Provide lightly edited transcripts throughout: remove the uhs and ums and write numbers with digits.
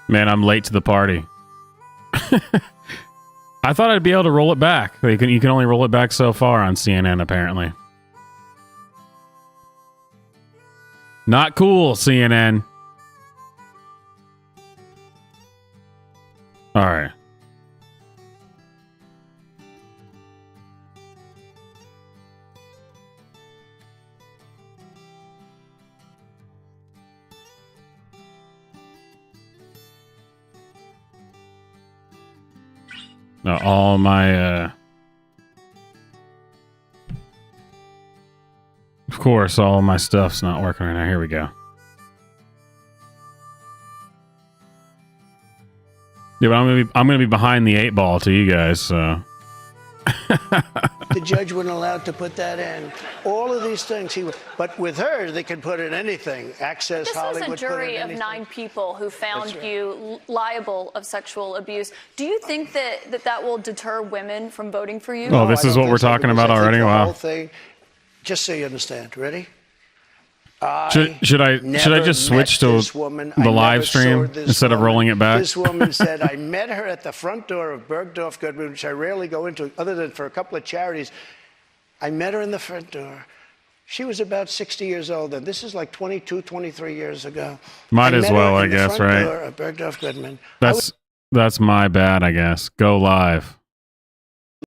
Man, I'm late to the party. I thought I'd be able to roll it back. You can only roll it back so far on CNN, apparently. Not cool, CNN. All right. Now, all my, of course, all my stuff's not working right now. Here we go. Yeah, but I'm gonna be behind the 8 ball to you guys, so. The judge wasn't allowed to put that in. All of these things, but with her, they can put in anything. Access, Hollywood. This was a jury of 9 people who found you liable of sexual abuse. Do you think that will deter women from voting for you? Oh, this is what we're talking about already? Wow. Whole thing, just so you understand. Ready? Should I just switch to the live stream instead of rolling it back? This woman said, I met her at the front door of Bergdorf Goodman, which I rarely go into other than for a couple of charities. I met her in the front door. She was about 60 years old, and this is like 22, 23 years ago. Might as well, I guess, right? Door of Bergdorf Goodman. That's my bad, I guess. Go live.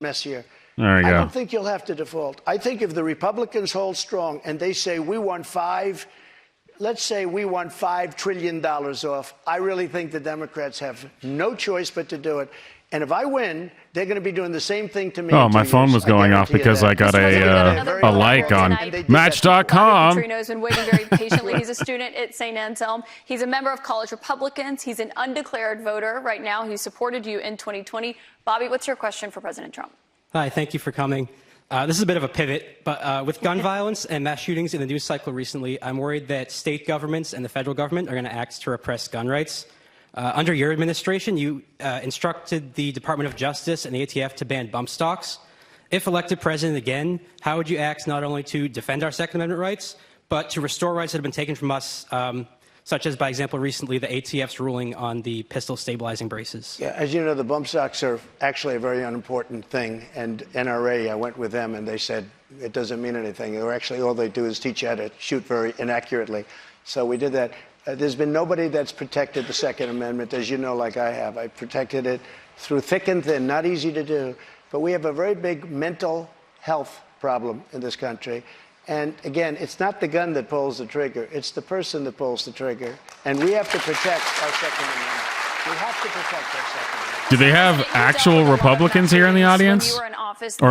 Messier. There you go. I don't think you'll have to default. I think if the Republicans hold strong and they say let's say we want $5 trillion off, I really think the Democrats have no choice but to do it. And if I win, they're going to be doing the same thing to me. Oh, my phone was going off because I got a like on Match.com. Has been waiting very patiently. He's a student at St. Anselm. He's a member of College Republicans. He's an undeclared voter right now. He supported you in 2020. Bobby, what's your question for President Trump? Hi, thank you for coming. This is a bit of a pivot, but with gun violence and mass shootings in the news cycle recently, I'm worried that state governments and the federal government are going to act to repress gun rights. Under your administration, you instructed the Department of Justice and the ATF to ban bump stocks. If elected president again, how would you act not only to defend our Second Amendment rights, but to restore rights that have been taken from us, such as, by example, recently the ATF's ruling on the pistol stabilizing braces? Yeah, as you know, the bump stocks are actually a very unimportant thing. And NRA, I went with them, and they said it doesn't mean anything. They're actually, all they do is teach you how to shoot very inaccurately. So we did that. There's been nobody that's protected the Second Amendment, as you know, like I have. I protected it through thick and thin, not easy to do. But we have a very big mental health problem in this country. And again, it's not the gun that pulls the trigger. It's the person that pulls the trigger. And we have to protect our Second Amendment. We have to protect our Second Amendment. Do they have actual Republicans here in the audience? Or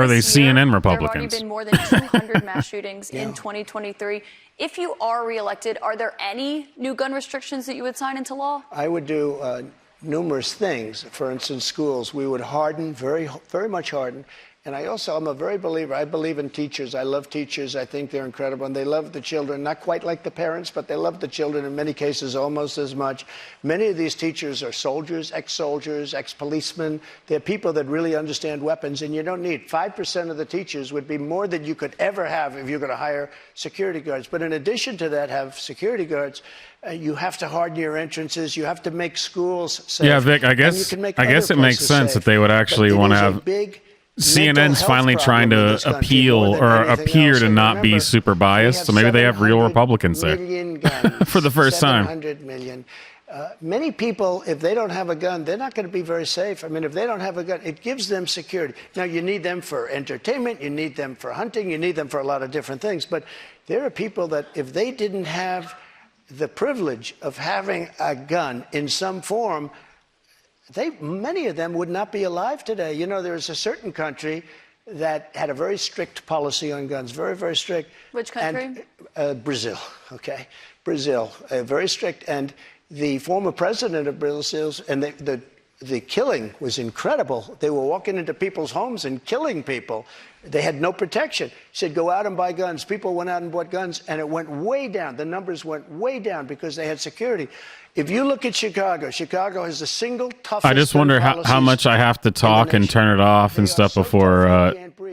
are they CNN Republicans? There have already been more than 200 mass shootings in 2023. If you are reelected, are there any new gun restrictions that you would sign into law? I would do numerous things. For instance, schools, we would harden, very, very much harden. And I'm a very believer. I believe in teachers. I love teachers. I think they're incredible. And they love the children, not quite like the parents, but they love the children in many cases almost as much. Many of these teachers are soldiers, ex-soldiers, ex-policemen. They're people that really understand weapons. And you don't need 5% of the teachers would be more than you could ever have if you're going to hire security guards. But in addition to that, have security guards. You have to harden your entrances. You have to make schools safe. Yeah, Vic, I guess it makes sense that they would actually want to have. CNN's finally trying to appeal or appear to not be super biased, so maybe they have real Republicans there for the first time. 700 million. Many people, if they don't have a gun, they're not going to be very safe. I mean, if they don't have a gun, it gives them security. Now, you need them for entertainment, you need them for hunting, you need them for a lot of different things. But there are people that if they didn't have the privilege of having a gun in some form, many of them would not be alive today. You know, there is a certain country that had a very strict policy on guns, very, very strict. Which country? And, Brazil, okay? Brazil, very strict. And the former president of Brazil, and the killing was incredible. They were walking into people's homes and killing people. They had no protection. He said, go out and buy guns. People went out and bought guns, and it went way down. The numbers went way down because they had security. If you look at Chicago, Chicago has the single toughest. I just wonder how much I have to talk and turn it off and stuff before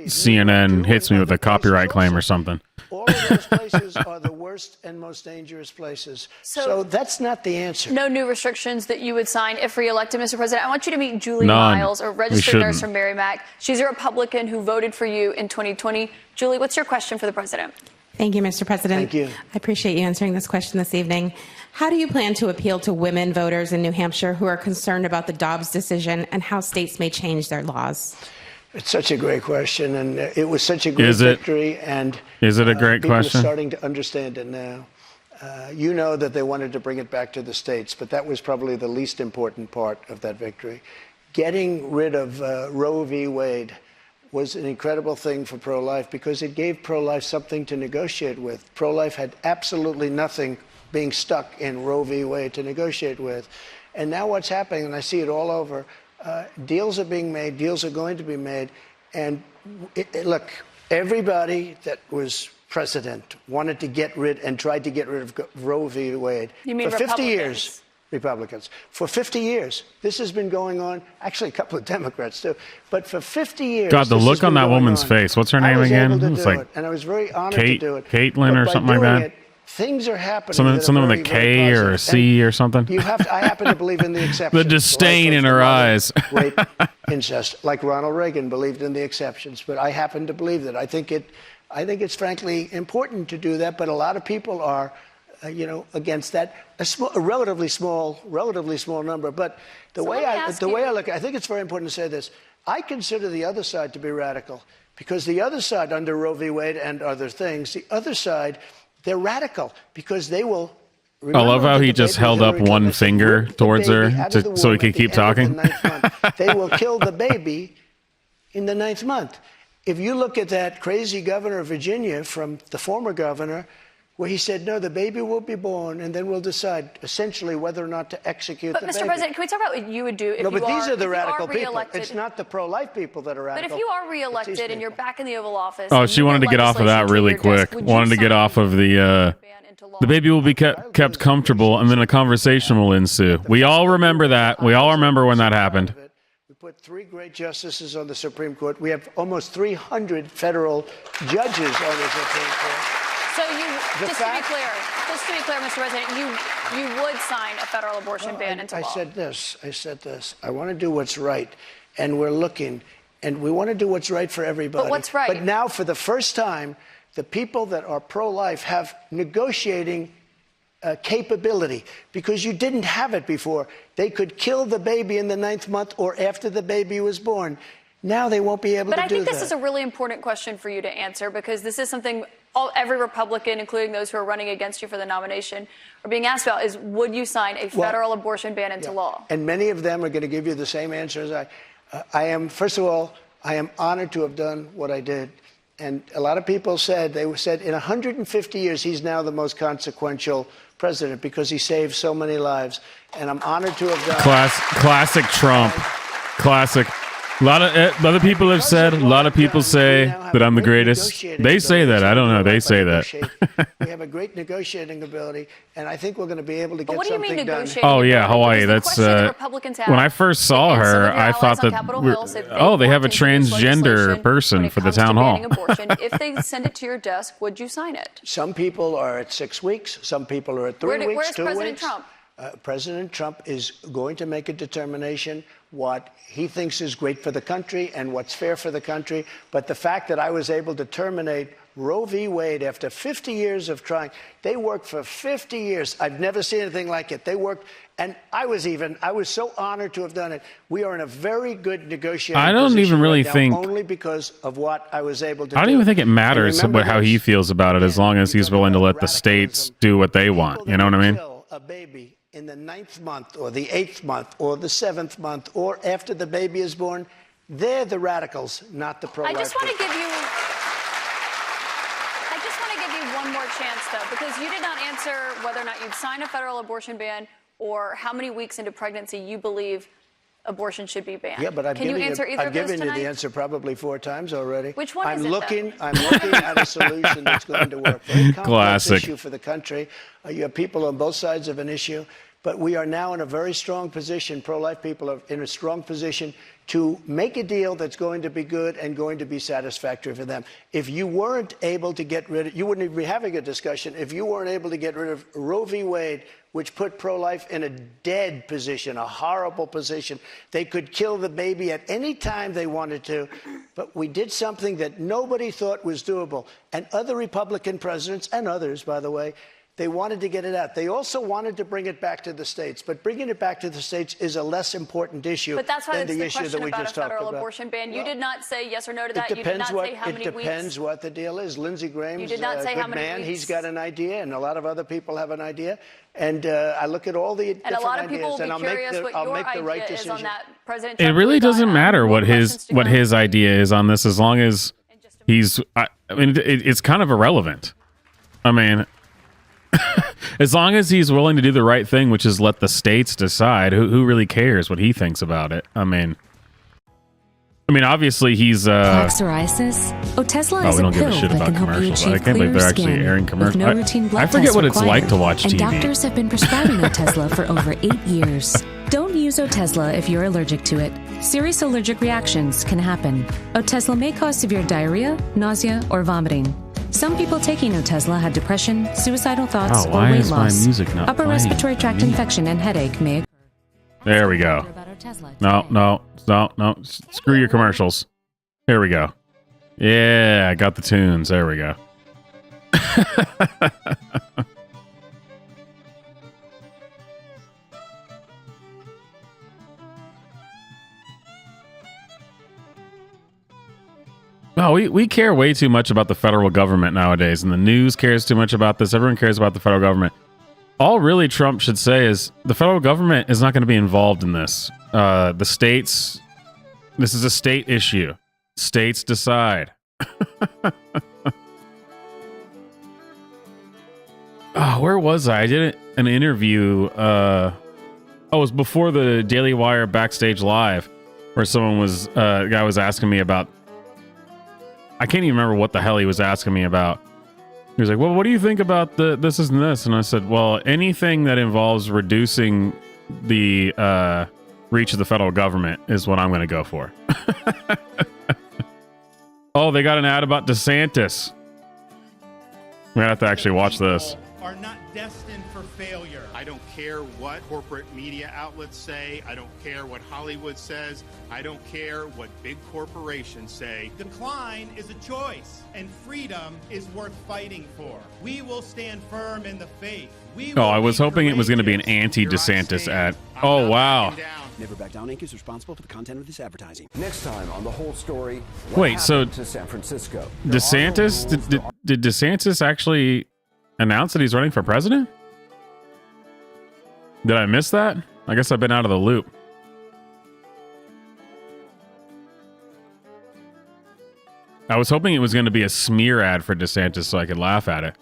CNN hits me with a copyright claim or something. All of those places are the worst and most dangerous places. So that's not the answer. No new restrictions that you would sign if reelected, Mr. President. I want you to meet Julie None. Miles, a registered nurse from Merrimack. She's a Republican who voted for you in 2020. Julie, what's your question for the president? Thank you, Mr. President. Thank you. I appreciate you answering this question this evening. How do you plan to appeal to women voters in New Hampshire who are concerned about the Dobbs decision and how states may change their laws? It's such a great question, and it was such a great victory. And is it a great question? People are starting to understand it now. You know that they wanted to bring it back to the states, but that was probably the least important part of that victory. Getting rid of Roe v. Wade was an incredible thing for pro-life because it gave pro-life something to negotiate with. Pro-life had absolutely nothing being stuck in Roe v. Wade to negotiate with. And now what's happening, and I see it all over, deals are being made, deals are going to be made. And look, everybody that was president wanted to get rid and tried to get rid of Roe v. Wade. You mean for 50 years. Republicans. For 50 years. This has been going on. Actually, a couple of Democrats, too. But for 50 years. God, the look on that woman's face. What's her name again? It's like and I was very honored to do it. Caitlin or something like that? Things are happening. Something with a K or a C or something. I happen to believe in the exceptions. The disdain in her eyes. Rape, incest, like Ronald Reagan believed in the exceptions. But I happen to believe that. I think it's frankly important to do that. But a lot of people are, against that. A relatively small number. But the way I look, I think it's very important to say this. I consider the other side to be radical because the other side, under Roe v. Wade and other things, the other side. They're radical because they will. I love how he just held up one finger towards her so he could keep talking. They will kill the baby in the 9th month. If you look at that crazy governor of Virginia from the former governor, where he said, no, the baby will be born, and then we'll decide essentially whether or not to execute the baby. But, Mr. President, can we talk about what you would do if these are the radical people. It's not the pro-life people that are radical. But if you are reelected and you're back in the Oval Office... Oh, she wanted to get off of that really quick. Wanted to get off of the baby will be kept comfortable, and then a conversation will ensue. We all remember that. We all remember when that happened. We put 3 great justices on the Supreme Court. We have almost 300 federal judges on the Supreme Court. So just to be clear, Mr. President, you would sign a federal abortion ban into law. I said this. I want to do what's right, and we're looking, and we want to do what's right for everybody. But what's right? But now, for the first time, the people that are pro-life have negotiating capability because you didn't have it before. They could kill the baby in the 9th month or after the baby was born. Now they won't be able to do that. But I think this is a really important question for you to answer because this is something every Republican, including those who are running against you for the nomination, are being asked about is, would you sign a federal abortion ban into law? And many of them are going to give you the same answer as I am. First of all, I am honored to have done what I did. And a lot of people said, in 150 years, he's now the most consequential president because he saved so many lives. And I'm honored to have done Classic Trump. Classic. A lot of other people have said, a lot of people say that I'm the greatest. They say that. I don't know. They say that. We have a great negotiating ability, and I think we're going to be able to get what do you mean something done. negotiating? Oh, yeah, ability? Hawaii. Because the That's question the Republicans have, when I first saw and some her, of your I allies thought on that Capitol Hill say they have a want to introduce transgender legislation person when it for the comes to town hall. banning abortion. If they send it to your desk, would you sign it? Some people are at 6 weeks. Some people are at 3 weeks, Where's 2 President weeks. Trump? President Trump is going to make a determination what he thinks is great for the country and what's fair for the country. But the fact that I was able to terminate Roe v. Wade after 50 years of trying, they worked for 50 years. I've never seen anything like it. They worked, and I was so honored to have done it. We are in a very good negotiating I don't position even really right now, think only because of what I was able to do. I don't even think it matters And remember how he this, feels about it, as long as he's willing to let the states do what they want. people You know what I that mean? kill a baby in the 9th month or the 8th month or the 7th month or after the baby is born, they're the radicals, not the pro-life I just want to people. give you one more chance, though, because you did not answer whether or not you'd sign a federal abortion ban or how many weeks into pregnancy you believe abortion should be banned. Yeah, but I've given you the answer probably 4 times already. Which one I'm is it, looking at a solution that's going to work. Very complex Classic. issue for the country. You have people on both sides of an issue, but we are now in a very strong position. Pro-life people are in a strong position to make a deal that's going to be good and going to be satisfactory for them. If you weren't able to get rid of, you wouldn't even be having a discussion. If you weren't able to get rid of Roe v. Wade, which put pro-life in a dead position, a horrible position, they could kill the baby at any time they wanted to. But we did something that nobody thought was doable. And other Republican presidents, and others, by the way, they wanted to get it out. They also wanted to bring it back to the states. But bringing it back to the states is a less important issue But that's why than it's the the issue question that we about a just talked federal about. abortion ban. You did not say yes or no to It that. You did not say how many it weeks. depends what the deal is. Lindsey Graham's You did not say a good how many man. weeks. He's got an idea, and a lot of other people have an idea. And I look at all the And different a lot of people ideas, will and be curious what I'll your make the right idea is decision. on that. President It Trump, really we've got, doesn't matter more what questions to go. his idea is on this, as long as he's. I mean, it's kind of irrelevant. I mean, as long as he's willing to do the right thing, which is let the states decide, who really cares what he thinks about it? I mean, obviously he's. Plaque psoriasis? Otezla is we a don't give a pill shit that about can help you commercials. I achieve can't believe clearer they're actually skin airing with commercials. no routine blood I forget tests what it's like required. to watch And TV. doctors have been prescribing Otezla for over 8 years. Don't use Otezla if you're allergic to it. Serious allergic reactions can happen. Otezla may cause severe diarrhea, nausea, or vomiting. Some people taking Otezla had depression, suicidal thoughts, Oh, or why weight is my loss. music not Upper playing? respiratory tract infection and headache may occur. There we go. No. Screw your commercials. Here we go. Yeah, I got the tunes. There we go. No, we care way too much about the federal government nowadays, and the news cares too much about this. Everyone cares about the federal government. All really Trump should say is the federal government is not going to be involved in this. The states, this is a state issue. States decide. Oh, where was I? I did an interview. It was before the Daily Wire Backstage Live, where someone was, a guy was asking me about. I can't even remember what the hell he was asking me about. He was like, well, what do you think about this and this? And I said, well, anything that involves reducing the reach of the federal government is what I'm going to go for. Oh, they got an ad about DeSantis. We're going to have to actually watch this. Are not destined for failure. I don't care what corporate media outlets say. I don't care what Hollywood says. I don't care what big corporations say. Decline is a choice, and freedom is worth fighting for. We will stand firm in the faith. I was hoping it was going to be an anti-DeSantis ad. Oh, wow. Never Back Down Inc. is responsible for the content of this advertising. Next time on The Whole Story, wait, so to San Francisco. DeSantis, did DeSantis actually announce that he's running for president? Did I miss that? I guess I've been out of the loop. I was hoping it was going to be a smear ad for DeSantis so I could laugh at it.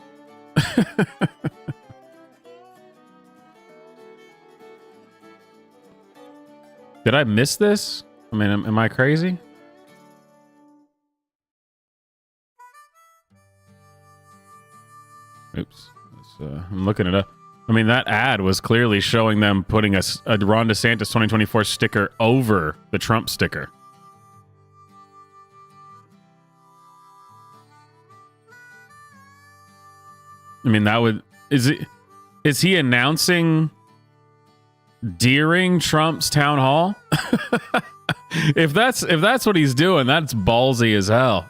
Did I miss this? I mean, am I crazy? Oops. I'm looking it up. I mean, that ad was clearly showing them putting a Ron DeSantis 2024 sticker over the Trump sticker. I mean, that would... Is he announcing during Trump's town hall? If that's what he's doing, that's ballsy as hell.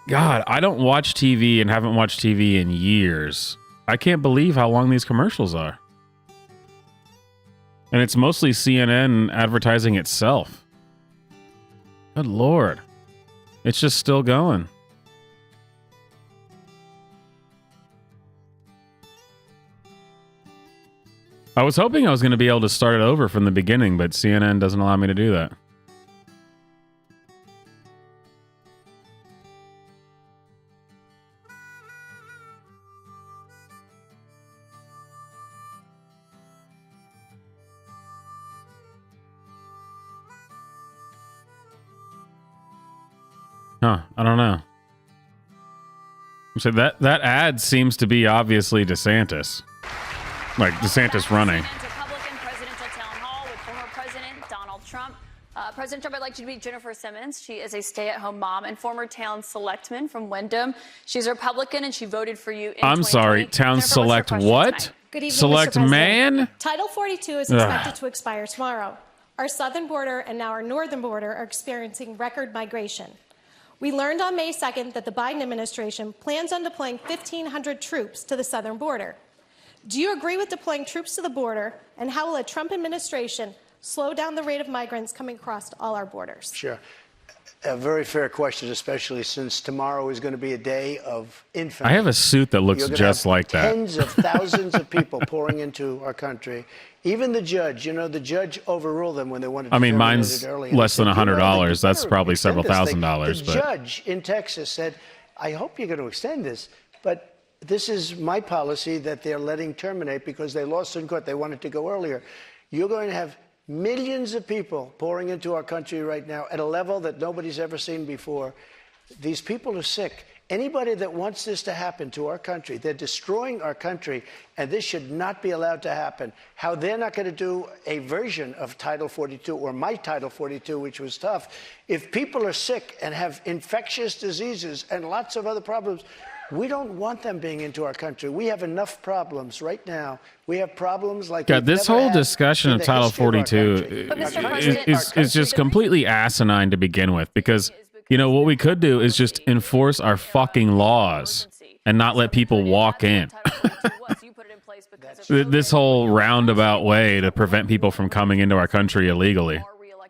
God, I don't watch TV and haven't watched TV in years. I can't believe how long these commercials are. And it's mostly CNN advertising itself. Good Lord. It's just still going. I was hoping I was going to be able to start it over from the beginning, but CNN doesn't allow me to do that. Huh, I don't know. So that ad seems to be obviously DeSantis. Like DeSantis running. Republican presidential town hall with former President Donald Trump. President Trump, I'd like you to meet Jennifer Simmons. She is a stay-at-home mom and former town selectman from Wyndham. She's a Republican and she voted for you in I'm sorry, town Jennifer, select what? Good evening, Select Mr. man? Title 42 is expected to expire tomorrow. Our southern border and now our northern border are experiencing record migration. We learned on May 2nd that the Biden administration plans on deploying 1,500 troops to the southern border. Do you agree with deploying troops to the border, and how will a Trump administration slow down the rate of migrants coming across all our borders? Sure. A very fair question, especially since tomorrow is going to be a day of infamy. I have a suit that looks You're gonna just have like that. Tens of thousands of people pouring into our country. Even the judge, the judge overruled them when they wanted to I mean, terminate mine's it early. less than $100. That's probably extend several this thing. $1,000s. The judge in Texas said, I hope you're going to extend this, but this is my policy that they're letting terminate because they lost in court. They wanted to go earlier. You're going to have millions of people pouring into our country right now at a level that nobody's ever seen before. These people are sick. Anybody that wants this to happen to our country, they're destroying our country, and this should not be allowed to happen. How they're not going to do a version of Title 42 or my Title 42, which was tough. If people are sick and have infectious diseases and lots of other problems, we don't want them being into our country. We have enough problems right now. We have problems like God, this whole discussion of Title 42 is just completely asinine to begin with, because, what we could do is just enforce our fucking laws and not let people walk in. This whole roundabout way to prevent people from coming into our country illegally.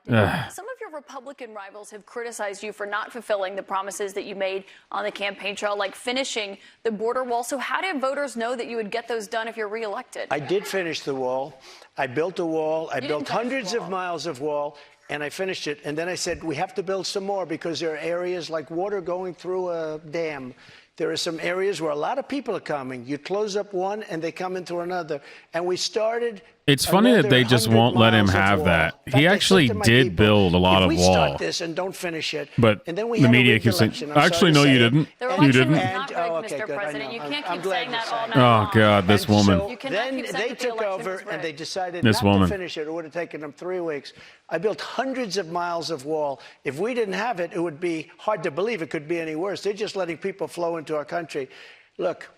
Some of your Republican rivals have criticized you for not fulfilling the promises that you made on the campaign trail, like finishing the border wall. So how did voters know that you would get those done if you're reelected? I did finish the wall. I built a wall. I built hundreds of miles of wall, and I finished it. And then I said, we have to build some more because there are areas like water going through a dam. There are some areas where a lot of people are coming. You close up one and they come into another. And we started... It's funny that they just won't let him have that. He actually did build a lot of wall. If we start this and don't finish it, but and then we the media keeps saying, actually, no, you didn't. You didn't. Mr. President. You can't keep saying that all night long. Oh, God, this woman. So then they took over and they decided not to finish it. It would have taken them 3 weeks. I built hundreds of miles of wall. If we didn't have it, it would be hard to believe it could be any worse. They're just letting people flow into our country. Look,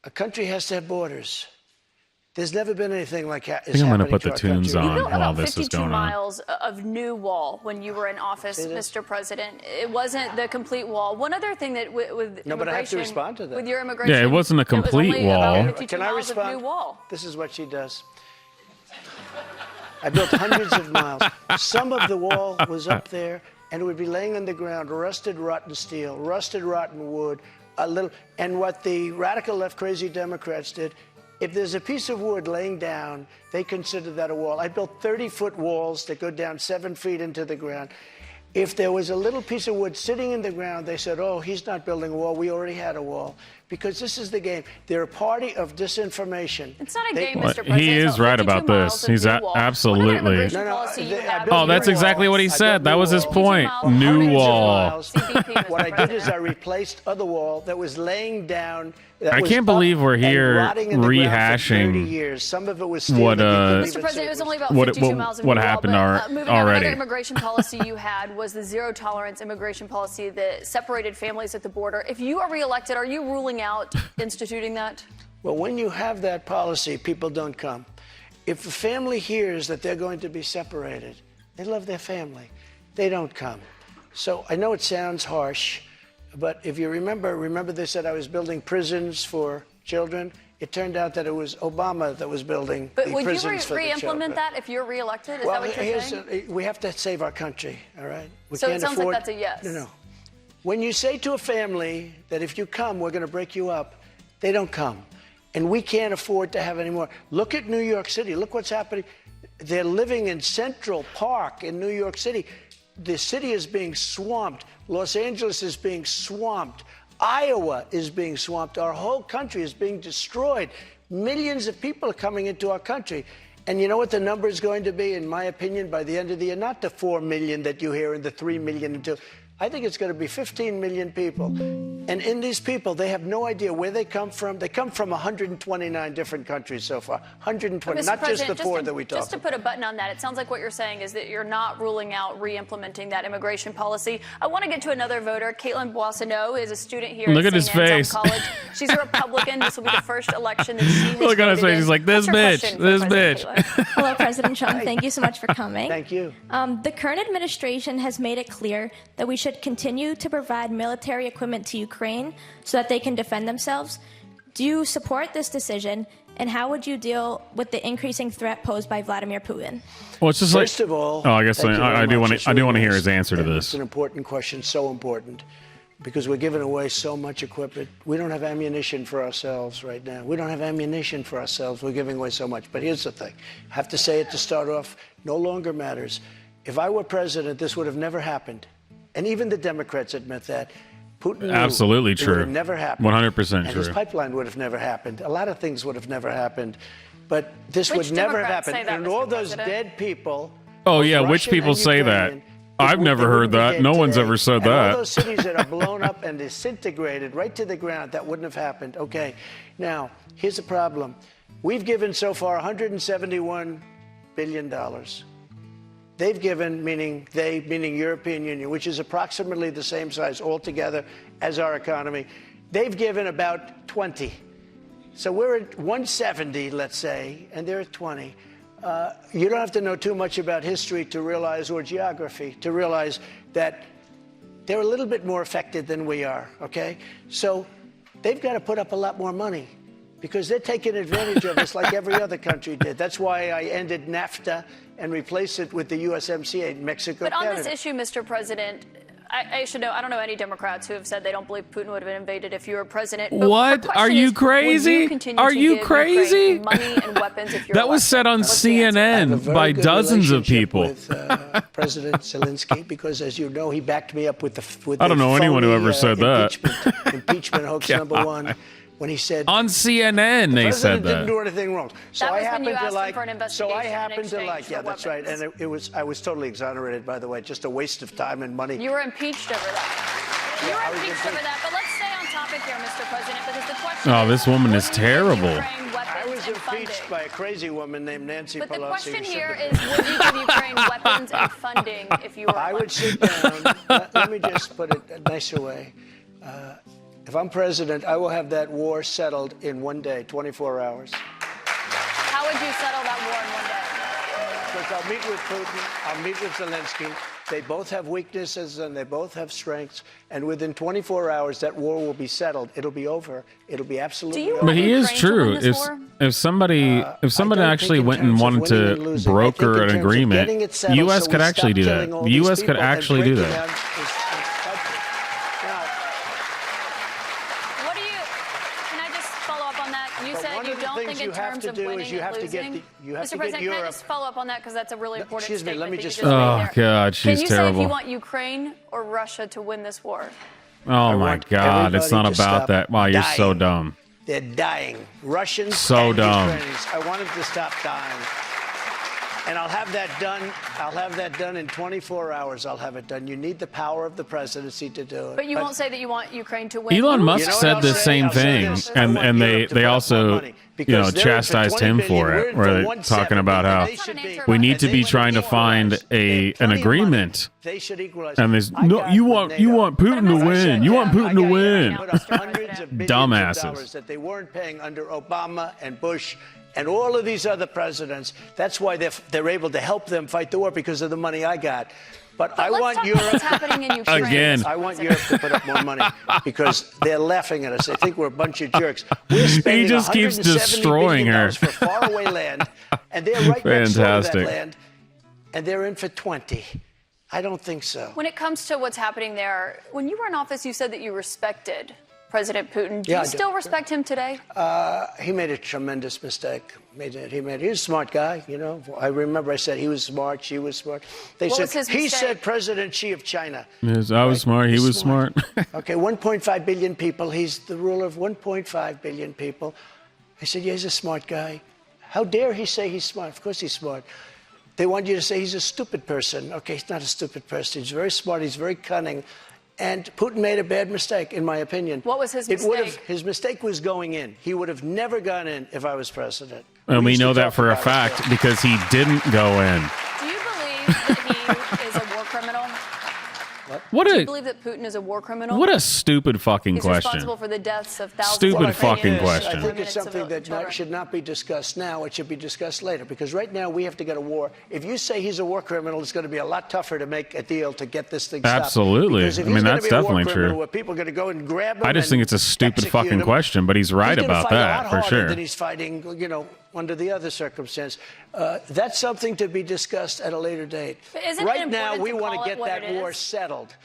a country has to have borders. There's never been anything like that. I think I'm going to put the tunes on while this is going on. You built about 52 miles of new wall when you were in office, Mr. President. It wasn't the complete wall. One other thing that with no, but I have to respond to that. With your immigration, yeah, it wasn't a complete wall. Can I respond? This is what she does. I built hundreds of miles. Some of the wall was up there, and it would be laying on the ground, rusted, rotten steel, rusted, rotten wood, a little. And what the radical left, crazy Democrats did. If there's a piece of wood laying down, they consider that a wall. I built 30-foot walls that go down 7 feet into the ground. If there was a little piece of wood sitting in the ground, they said, oh, he's not building a wall. We already had a wall. Because this is the game. They're a party of disinformation. It's not a game, Mr. President. He is right about this. He's absolutely. Oh, that's exactly what he said. That was his point. New wall. What I did is I replaced other wall that was laying down. I can't believe we're here rehashing Some of it was what Mr. President, it was only about 52 miles of what happened moving already. Another immigration policy you had was the zero tolerance immigration policy that separated families at the border. If you are reelected, are you ruling out instituting that? Well, when you have that policy, people don't come. If a family hears that they're going to be separated, they love their family. They don't come. So I know it sounds harsh, but if you remember they said I was building prisons for children. It turned out that it was Obama that was building the prisons for the children. But would you re-implement that if you're reelected? Is that what you're saying? We have to save our country, all right? So it sounds like that's a yes. No. When you say to a family that if you come, we're going to break you up, they don't come. And we can't afford to have any more. Look at New York City. Look what's happening. They're living in Central Park in New York City. The city is being swamped. Los Angeles is being swamped. Iowa is being swamped. Our whole country is being destroyed. Millions of people are coming into our country. And you know what the number is going to be, in my opinion, by the end of the year? Not the 4 million that you hear and the 3 million until. I think it's going to be 15 million people. And in these people, they have no idea where they come from. They come from 129 different countries so far. 120, not just the 4 that we talked about. Just to put a button on that, it sounds like what you're saying is that you're not ruling out re-implementing that immigration policy. I want to get to another voter. Caitlin Boissonneau is a student here Look at at his St. Anselm face. College. She's a Republican. This will be the first election that she has Look at his voted face. in. He's like, this bitch, this bitch. Hello, President Trump. Thank you so much for coming. Thank you. The current administration has made it clear that we should continue to provide military equipment to Ukraine so that they can defend themselves. Do you support this decision, and how would you deal with the increasing threat posed by Vladimir Putin? Well, it's just First of all, I guess I do want to hear his answer to and this. It's an important question, so important, because we're giving away so much equipment. We don't have ammunition for ourselves right now. We don't have ammunition for ourselves. We're giving away so much. But here's the thing. I have to say it to start off. No longer matters. If I were president, this would have never happened. And even the Democrats admit that. Putin Absolutely knew true. It would have never happened. 100% and true. his pipeline would have never happened. A lot of things would have never happened. But this Which would never Democrats happen. say that, And Mr. all those President? dead people. Oh, yeah, both which Russian people and say that? Ukrainian, I've never heard that. No one's ever said and that. all those cities that are blown up and disintegrated right to the ground, that wouldn't have happened. Okay, now, here's the problem. We've given so far $171 billion. They've given, meaning European Union, which is approximately the same size altogether as our economy. They've given about 20. So we're at 170, let's say, and they're at 20. You don't have to know too much about history to realize, or geography, to realize that they're a little bit more affected than we are, okay? So they've got to put up a lot more money because they're taking advantage of us like every other country did. That's why I ended NAFTA and replaced it with the USMCA, Mexico, But on Canada. this issue, Mr. President, I should know. I don't know any Democrats who have said they don't believe Putin would have been invaded if you were president. But What? Are you crazy? Are you crazy? Money and weapons if you're That was said on I have a CNN very by good dozens of relationship people. with President Zelensky, because, as you know, he backed me up with the. I don't know anyone who ever said that. Impeachment hoax number one. When he said On CNN, they said president didn't that. do anything wrong. So That I was when happened you to asked him like. for an So I investigation in happened to exchange like. Yeah, for that's right. weapons. And I was totally exonerated, by the way. Just a waste of time and money. You were impeached over that. You were impeached over that. But let's stay on topic here, Mr. President, because the question Oh, is, this woman would is you give terrible. Ukraine weapons I was and impeached funding? by a crazy woman named Nancy But Pelosi. the question who here said is, would you give Ukraine weapons and funding if you were I would elected? sit down. Let me just put it a nicer way. If I'm president, I will have that war settled in one day, 24 hours. How would you settle that war in one day? Because I'll meet with Putin, I'll meet with Zelensky. They both have weaknesses and they both have strengths. And within 24 hours, that war will be settled. It'll be over. It'll be absolutely over. But he is Ukraine to win true. this war? If somebody I don't actually think in went and terms of wanted winning and to losing. I broker think in an terms of agreement, getting it settled U.S. so could we actually stop do killing that. all The these U.S. could people and actually do breaking that. down this country. Now, What do you, can I just follow up on that? You said you don't think in terms of winning and losing. Mr. President, can I just follow up on that because that's a really important Excuse me, statement. let me just. Oh God, she's Can you terrible. say if you want Ukraine or Russia to win this war? Oh my God, it's not about that. Wow, you're so dumb. They're dying. Russians So and dumb. Ukrainians. I want them to stop dying. And I'll have that done. I'll have that done in 24 hours. I'll have it done. You need the power of the presidency to do it. But you won't say that you want Ukraine to win. Elon Musk You know what said I'll the say? same I'll say thing, this. I and want Europe to they put up also more money because they're in for chastised 20 him billion. for We're it, in where for they're 170. talking about how They should be- we need to be they should trying to find equalize. They have an plenty of money. agreement. They should equalize. And there's I no, got you with want NATO. Putin to win. You want Putin to win. Put up hundreds of billions Dumbasses. of dollars that they weren't paying under Obama and Bush and all of these other presidents. That's why they're able to help them fight the war, because of the money I got. But I let's want talk about Europe. what's happening in Ukraine. Again. I want Europe to put up more money because they're laughing at us. They think we're a bunch of jerks. We're spending He just keeps $170 destroying billion her. for faraway land, and they're right next door to that Fantastic. land, and they're in for 20. I don't think so. When it comes to what's happening there, when you were in office, you said that you respected President Putin. Do Yeah, I you do. still respect him today? He made a tremendous mistake. He's a smart guy, you know. I remember I said he was smart, she was smart. They What said was his he mistake? said President Xi of China. Yes, I was smart. He was smart. Okay, 1.5 billion people. He's the ruler of 1.5 billion people. I said, yeah, he's a smart guy. How dare he say he's smart? Of course he's smart. They want you to say he's a stupid person. Okay, he's not a stupid person. He's very smart. He's very cunning. And Putin made a bad mistake, in my opinion. What was his mistake? His mistake was going in. He would have never gone in if I was president. And we used to know that talk for a about it, fact so- because he didn't go in. Do you believe that he is a war criminal? What Do you a believe that Putin is a war criminal? what a stupid fucking He's question. responsible for the deaths of thousands Stupid of fucking Ukrainians, question. I think it's women, something and that children. should not be discussed now. It should be discussed later, because right now we have to get a war. If you say he's a war criminal, it's going to be a lot tougher to make a deal to get this thing stopped. Absolutely. Because if I mean, he's gonna that's be a war definitely criminal true. Where people are going to go and grab him. I just think it's a stupid fucking question, but he's right about that for sure. Than he's fighting, you know, under the other circumstance. That's something to be discussed at a later date. But isn't it Right now, important we to want call to it get what that it war is? settled.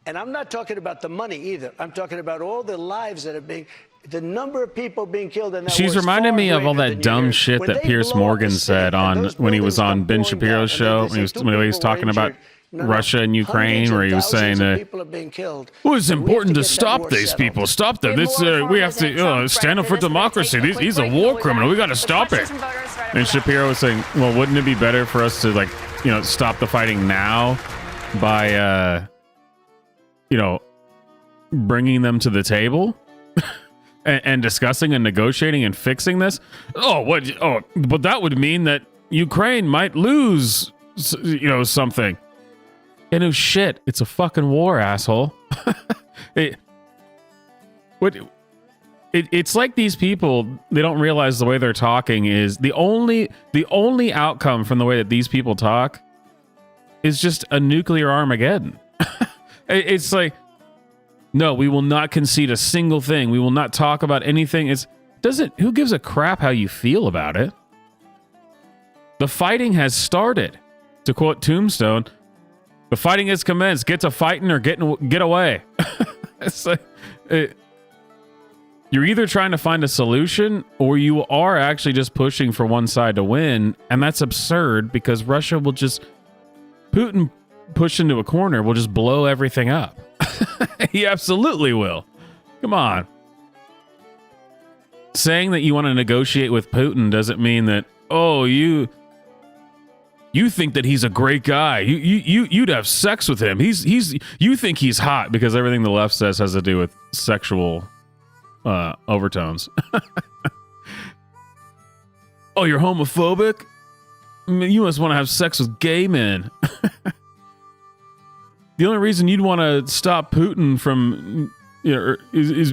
And I'm not talking about the money either. I'm talking about all the lives that are being, the number of people being killed in that war. She's is reminding far me of all greater that than dumb you hear. shit When that they Pierce blow up Morgan a said state and on those when he was buildings on come Ben pouring Shapiro's down, show and they say two when he was people were talking about injured. No, Russia and Ukraine, hundreds where of he was saying thousands of that people are being killed. well, it's And we have important to get that stop war these settled. people. Stop them. We have This more from we have President to Trump stand up right for after this. We're gonna democracy. take a quick He's a break. war We'll be criminal. We back got to with stop it. questions from voters right after And that. Shapiro was saying, well, wouldn't it be better for us to, like, you know, stop the fighting now by, you know, bringing them to the table and discussing and negotiating and fixing this? But that would mean that Ukraine might lose, you know, something. And no shit, it's a fucking war, asshole. It's like these people, they don't realize the way they're talking is the only outcome from the way that these people talk is just a nuclear Armageddon. It's like, no, we will not concede a single thing. We will not talk about anything. Who gives a crap how you feel about it? The fighting has started. To quote Tombstone, the fighting has commenced. Get to fighting or get away. It's like, you're either trying to find a solution or you are actually just pushing for one side to win. And that's absurd because Russia will just, Putin pushed into a corner will just blow everything up. He absolutely will. Come on. Saying that you want to negotiate with Putin doesn't mean that, oh, you think that he's a great guy. You'd have sex with him. You think he's hot because everything the left says has to do with sexual overtones. Oh, you're homophobic? I mean, you must want to have sex with gay men. The only reason you'd want to stop Putin from, you know, is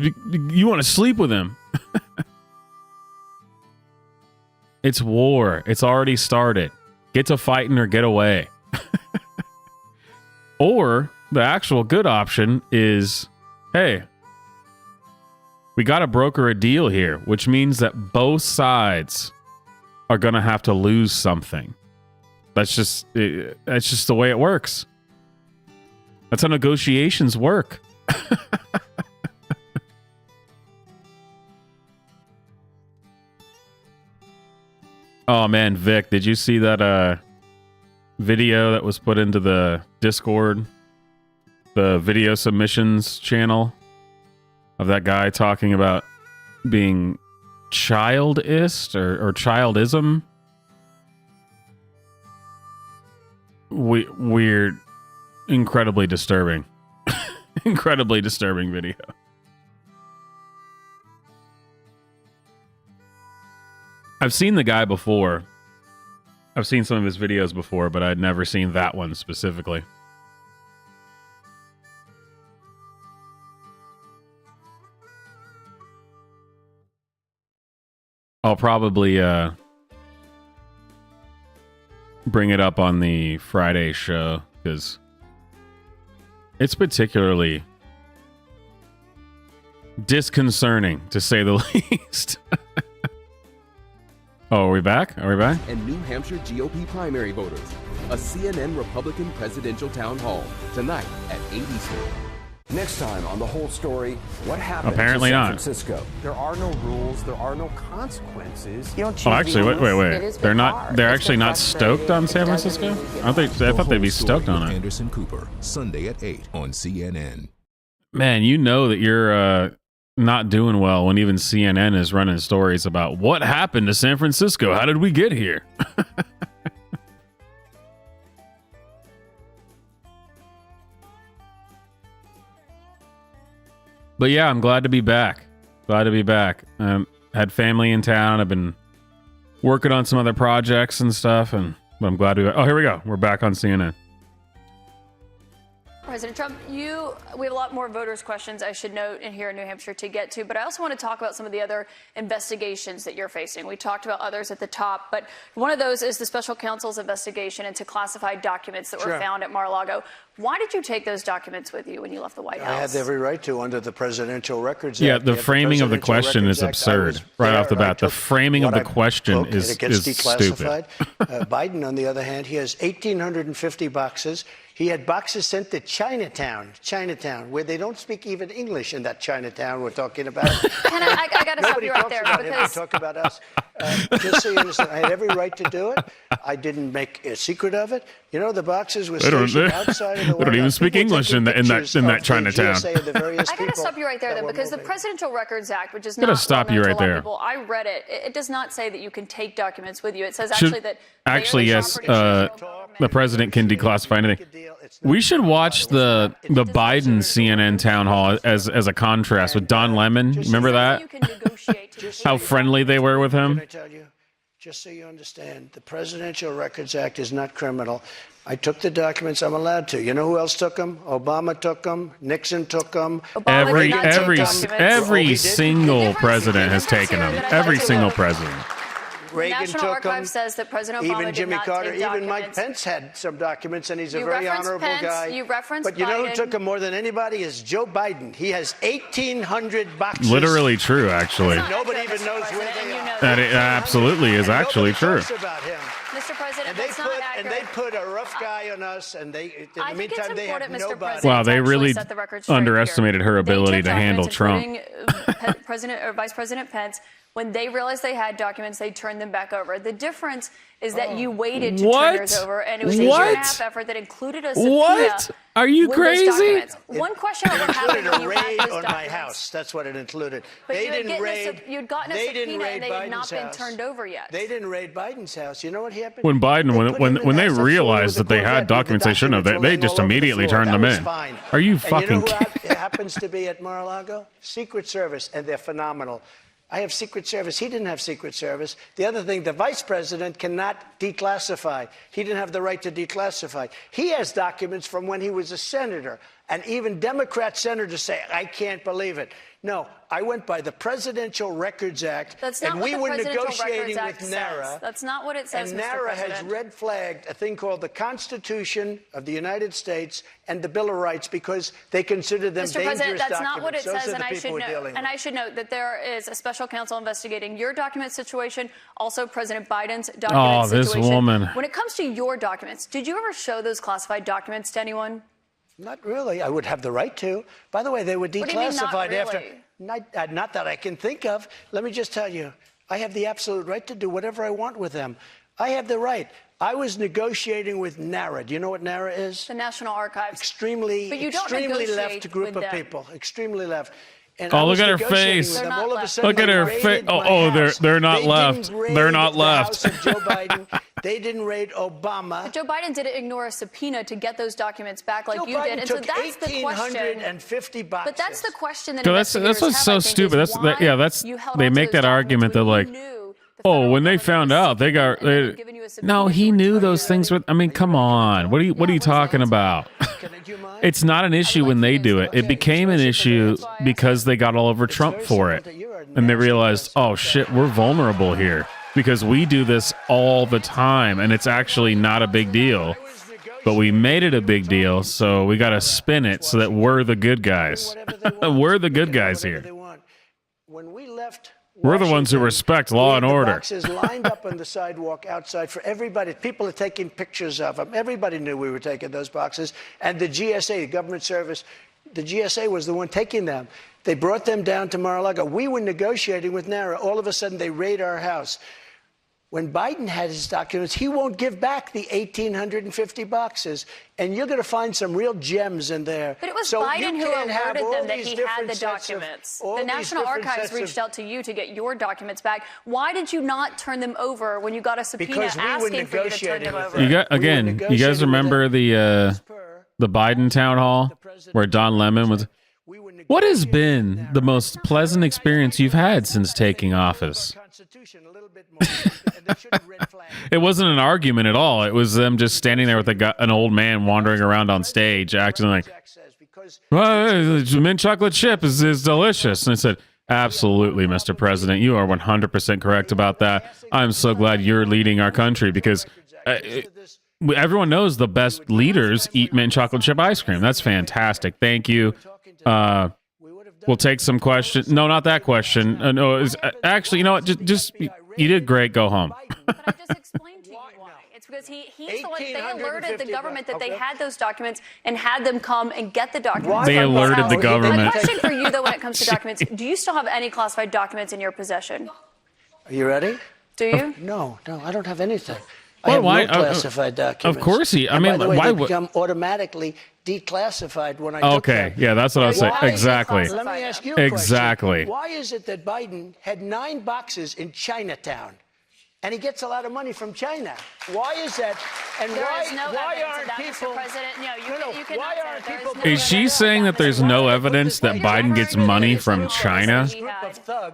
you want to sleep with him. It's war. It's already started. Get to fighting or get away. Or the actual good option is, hey, we got to broker a deal here, which means that both sides are going to have to lose something. That's just the way it works. That's how negotiations work. Oh man, Vic, did you see that video that was put into the Discord, the video submissions channel, of that guy talking about being childist or childism? Weird, incredibly disturbing, incredibly disturbing video. I've seen the guy before. I've seen some of his videos before, but I'd never seen that one specifically. I'll probably bring it up on the Friday show because it's particularly disconcerting, to say the least. Oh, are we back? Are we back? And New Hampshire GOP primary voters. A CNN Republican presidential town hall tonight at 8 Eastern. Next time on The Whole Story, what happened Apparently to San not. Francisco? There are no rules. There are no consequences. Oh, actually, wait. They're not. They're actually not stoked on San Francisco. I thought they'd be stoked on it. Anderson Cooper, Sunday at 8 on CNN. Man, you know that you're not doing well when even CNN is running stories about what happened to San Francisco. How did we get here? But yeah, I'm glad to be back. Glad to be back. Had family in town. I've been working on some other projects and stuff, and I'm glad to be back. Oh, here we go. We're back on CNN. President Trump, we have a lot more voters' questions, I should note, in here in New Hampshire to get to, but I also want to talk about some of the other investigations that you're facing. We talked about others at the top, but one of those is the special counsel's investigation into classified documents that were found at Mar-a-Lago. Why did you take those documents with you when you left the White House? I had every right to under the Presidential Records Act. Yeah, the framing of the question is absurd right off the bat. The framing of the question is stupid. Biden, on the other hand, he has 1,850 boxes. He had boxes sent to Chinatown, where they don't speak even English in that Chinatown we're talking about. I got to stop you right there. Nobody talks about him. They talk about us. Just so you understand, I had every right to do it. I didn't make a secret of it. You know, the boxes were stationed outside of the White House. They don't even speak English in that Chinatown. I got to stop you right there, then, because the Presidential Records Act, which is not stop you right there. People, I read it. It does not say that you can take documents with you. It says actually that yes, the president can declassify anything. We should watch the Biden CNN town hall as a contrast with Don Lemon. Remember that? How friendly they were with him. Can I tell you? Just so you understand, the Presidential Records Act is not criminal. I took the documents. I'm allowed to. You know who else took them? Obama took them. Nixon took them. Every single president has taken them. Every single president. Reagan National took Archive them. says that President Obama even Jimmy did not Carter, take even Mike documents. Pence had some documents, and he's a You very referenced honorable Pence, guy. you referenced but you know who Biden. took them more than anybody is Joe Biden. He has 1,800 boxes. Literally true, actually. Nobody even knows where they are. That it absolutely is actually true. Talks about him. Mr. President, And they that's not accurate. and they put a rough guy on us, and they in the I think meantime it's they have important, Mr. nobody. President, Wow, they to actually really set the record straight underestimated her here. They ability took to handle documents, Trump. including, President or Vice President Pence. When they realized they had documents, they turned them back over. The difference is that you waited to turn yours over, and it was a year-and-a-half effort that included a subpoena. What? Are you with those crazy? documents. One question about what happened Included when a you had raid those on my documents. house. That's what it included. But They you had didn't raid. you'd gotten a they subpoena, didn't raid and they had not Biden's been house. turned over yet. They didn't raid Biden's house. You know what happened? When Biden, They put him in when the they house. That's realized what that they the had Corvette with documents the they shouldn't have, documents they rolling just all over the immediately floor. turned That them was in. fine. Are you And fucking you know who kidding? happens to be at Mar-a-Lago? Secret Service, and they're phenomenal. I have Secret Service. He didn't have Secret Service. The other thing, the vice president cannot declassify. He didn't have the right to declassify. He has documents from when he was a senator. And even Democrat senators say, I can't believe it. No, I went by the Presidential Records Act, That's not and what we the were Presidential negotiating Records with Act NARA. says. That's not what it says, And Mr. NARA President. has red flagged a thing called the Constitution of the United States and the Bill of Rights because they consider them Mr. dangerous President, that's documents. not what it Those says, are and the I people should we're know. dealing And with. I should note that there is a special counsel investigating your document situation, also President Biden's document this situation. woman. When it comes to your documents, did you ever show those classified documents to anyone? Not really. I would have the right to. By the way, they were What do you mean, not declassified after. really? Not that I can think of. Let me just tell you. I have the absolute right to do whatever I want with them. I have the right. I was negotiating with NARA. Do you know what NARA is? The National Archives. Extremely left group of people. Extremely left. And oh, look at her face. Look at her face. They're not left. They're not left. Joe Biden. They didn't raid Obama. But Joe Biden didn't ignore a subpoena to get those documents back like you did. And so that's the question. $1,850. But that's the question that that's what's so stupid. They make that argument that like, oh, when they found out, no, he knew those things were. I mean, come on. What are you talking about? It's not an issue when they do it. It became an issue because they got all over Trump for it. And they realized, oh shit, we're vulnerable here because we do this all the time and it's actually not a big deal. But we made it a big deal, so we got to spin it so that we're the good guys. We're the good guys here. When we left, we're the ones who respect law and order. Boxes lined up on the sidewalk outside for everybody. People are taking pictures of them. Everybody knew we were taking those boxes. And the GSA, the government service, the GSA was the one taking them. They brought them down to Mar-a-Lago. We were negotiating with NARA. All of a sudden, they raid our house. When Biden had his documents, he won't give back the 1,850 boxes. And you're going to find some real gems in there. But it was Biden who alerted them that he had the documents. The National Archives reached out to you to get your documents back. Why did you not turn them over when you got a subpoena asking for you to turn them over? You guys remember the Biden town hall where Don Lemon was? What has been the most pleasant experience you've had since taking office? It wasn't an argument at all. It was them just standing there with an old man wandering around on stage, acting like, well, mint chocolate chip is delicious. And I said, absolutely, Mr. President. You are 100% correct about that. I'm so glad you're leading our country because everyone knows the best leaders eat mint chocolate chip ice cream. That's fantastic. Thank you. We'll take some questions. No, not that question. No, actually, you know what? Just you did great. Go home. But I just explained to you why. It's because he's the one. They alerted the government that they had those documents and had them come and get the documents. They alerted the government. My question for you, though, when it comes to documents, do you still have any classified documents in your possession? Are you ready? Do you? No, I don't have anything. I have no classified documents. Of course he. I mean, by the way, why they would become automatically declassified when I took them. Yeah, that's what I was saying. Exactly. Let me ask you a question. Exactly. Why is it that Biden had 9 boxes in Chinatown? And he gets a lot of money from China. Why is that? And why aren't people? Why aren't people? Is she saying that there's no evidence that Biden gets money from China?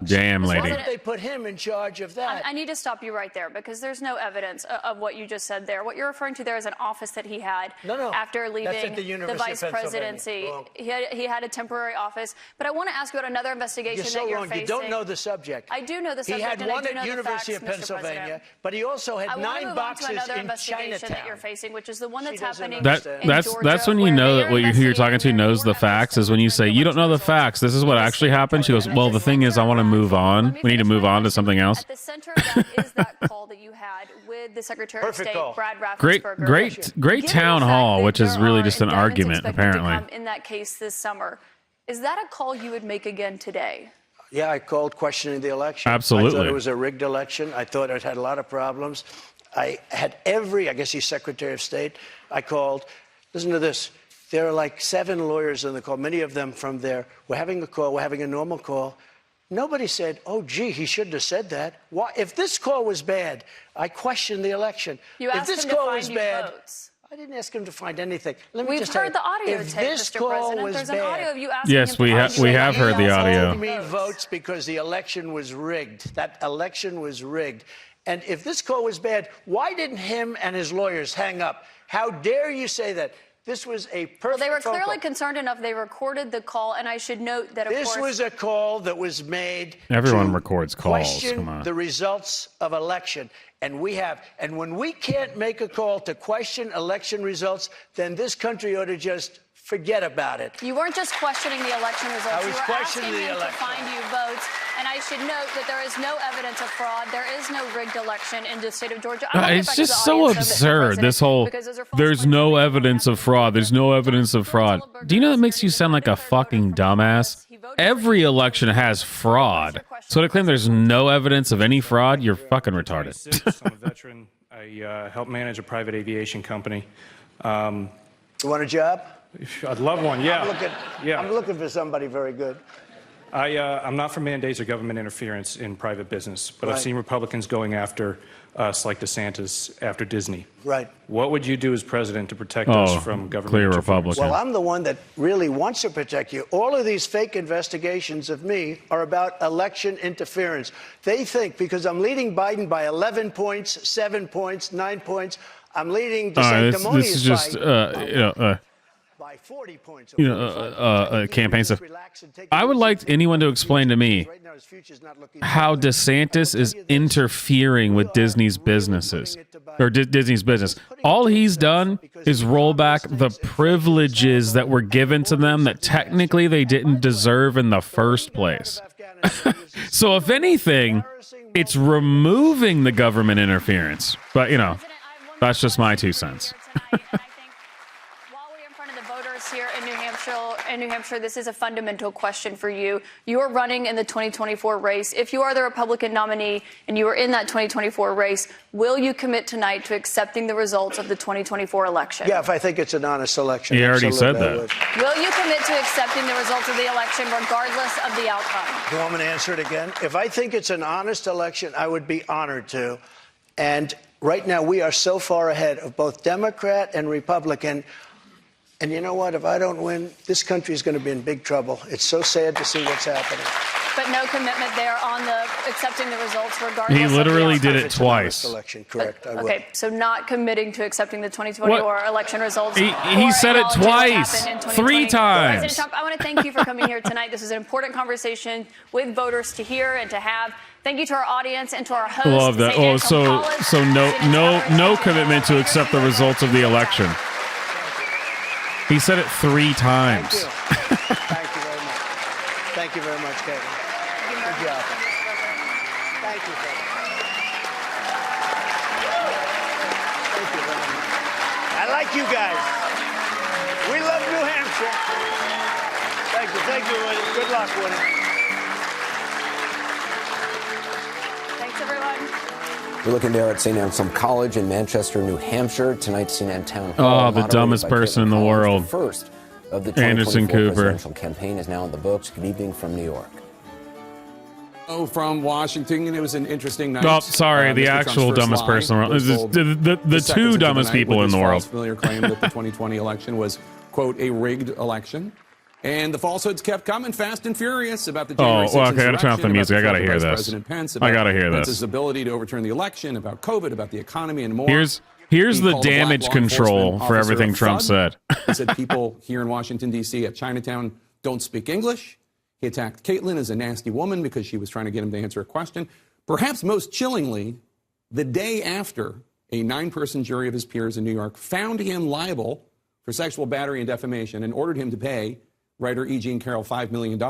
Damn, lady. Why did they put him in charge of that? I need to stop you right there because there's no evidence of what you just said there. What you're referring to there is an office that he had after leaving the vice presidency. He had a temporary office. But I want to ask you about another investigation that you're facing. You don't know the subject. I do know the subject. He had one at University of Pennsylvania. But he also had 9 boxes in Chinatown. That you're facing, which is the one that's happening. That's when you know that who you're talking to knows the facts. Is when you say you don't know the facts. This is what actually happened. She goes, well, the thing is, I want to move on. We need to move on to something else. At the center of that is that call that you had with the Secretary of State, Brad Raffensperger. Great town hall, which is really just an argument, apparently. In that case this summer, is that a call you would make again today? Yeah, I called questioning the election. Absolutely. I thought it was a rigged election. I thought it had a lot of problems. I had I guess he's Secretary of State. I called. Listen to this. There are like 7 lawyers on the call, many of them from there. We're having a call. We're having a normal call. Nobody said, oh, gee, he shouldn't have said that. Why? If this call was bad, I questioned the election. You asked him to find you votes. I didn't ask him to find anything. We've heard the audio tape, Mr. President. There's an audio of you asking him to find you. We have heard the audio. He told me votes because the election was rigged. That election was rigged. And if this call was bad, why didn't him and his lawyers hang up? How dare you say that? This was a perfect Well, they were clearly concerned enough. They recorded the call, and I should note that, of course... This was a call that was made Everyone records calls. Question Come on. the results of election. And when we can't make a call to question election results, then this country ought to just forget about it. You weren't just questioning the election results. I was questioning the election. You were asking him to find you votes. And I should note that there is no evidence of fraud. There is no rigged election in the state of Georgia. It's just so absurd, this whole, there's no evidence of fraud. There's no evidence of fraud. Do you know that makes you sound like a fucking dumbass? every election has fraud. So to claim there's no evidence of any fraud, you're fucking retarded. I'm a veteran. I help manage a private aviation company. You want a job? I'd love one, yeah. I'm looking for somebody very good. I'm not for mandates or government interference in private business, but I've seen Republicans going after us like DeSantis after Disney. Right. What would you do as president to protect us from government clear interference? Republican. Well, I'm the one that really wants to protect you. All of these fake investigations of me are about election interference. They think because I'm leading Biden by 11 points, 7 points, 9 points, I'm leading DeSantis this is just by 40 points. Campaign stuff. I would like anyone to explain to me how DeSantis is interfering with Disney's businesses or Disney's business. All he's done is roll back the privileges that were given to them that technically they didn't deserve in the first place. So if anything, it's removing the government interference. But, you know, that's just my 2 cents. Here in New Hampshire, this is a fundamental question for you. You are running in the 2024 race. If you are the Republican nominee and you are in that 2024 race, will you commit tonight to accepting the results of the 2024 election? Yeah, if I think it's an honest election. He already said that. Will you commit to accepting the results of the election regardless of the outcome? Do you want me to answer it again? If I think it's an honest election, I would be honored to. And right now, we are so far ahead of both Democrat and Republican. And you know what? If I don't win, this country is going to be in big trouble. It's so sad to see what's happening. But no commitment there on the accepting the results regardless. He literally of the did it twice. Election, correct? I will. Okay, so not committing to accepting the 2024 election results. He said it twice, 3 times. President Trump, I want to thank you for coming here tonight. This is an important conversation with voters to hear and to have. Thank you to our audience and to our host. Love that. Oh, so no commitment to accept the results of the election. He said it 3 times. Thank you very much. Thank you very much, Kevin. Good job. Thank you, Kevin. Thank you very much. I like you guys. We love New Hampshire. Thank you. Thank you, Woody. Good luck, Woody. Thanks, everyone. We're looking there at St. Anselm College in Manchester, New Hampshire. Tonight's CNN Town Hall. Oh, the dumbest person in the world. The first of the Anderson 2024 Cooper. presidential campaign is now in the books. Good evening from New York. From Washington, and it was an interesting night. Oh, sorry, the actual dumbest person in the world. The 2 dumbest people in the world. Familiar claim that the 2020 election was, quote, a rigged election. And the falsehoods kept coming fast and furious about the January 6th okay, I gotta turn off the insurrection, music. I gotta about hear Vice this. President Pence, I gotta hear Pence's this. ability to overturn the election, about COVID, about the economy, and more. Here's He the called a black damage law control enforcement for officer everything a Trump thug. said. He said people here in Washington, D.C. at Chinatown don't speak English. He attacked Caitlyn as a nasty woman because she was trying to get him to answer a question. Perhaps most chillingly, the day after a 9-person jury of his peers in New York found him liable for sexual battery and defamation and ordered him to pay writer E. Jean Carroll $5 million,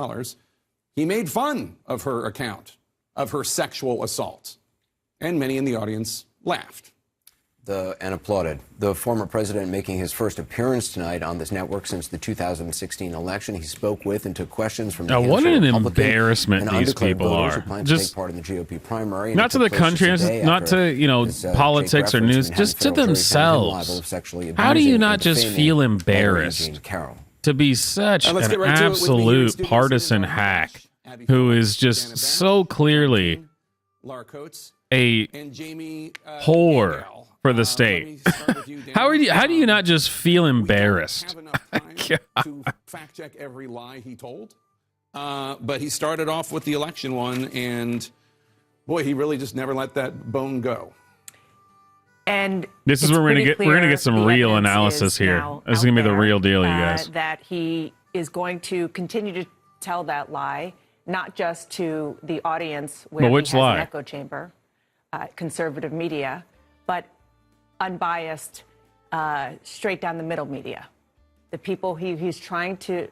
he made fun of her account of her sexual assault. And many in the audience laughed. And applauded. The former president making his first appearance tonight on this network since the 2016 election. He spoke with and took questions from the What an Republican embarrassment and these undeclared people voters are. who plan to Just take part in the GOP primary. not to the country, not to politics or news, just to themselves. How do you not just feel embarrassed to be such an absolute partisan hack who is just so clearly a whore for the state? How do you not just feel embarrassed? To fact check every lie he told. But he started off with the election one, and boy, he really just never let that bone go. And this is where we're gonna get some real analysis here. This is gonna be the real deal, you guys. That he is going to continue to tell that lie, not just to the audience where he has an echo chamber, conservative media, but unbiased, straight down the middle media. The people he's trying to.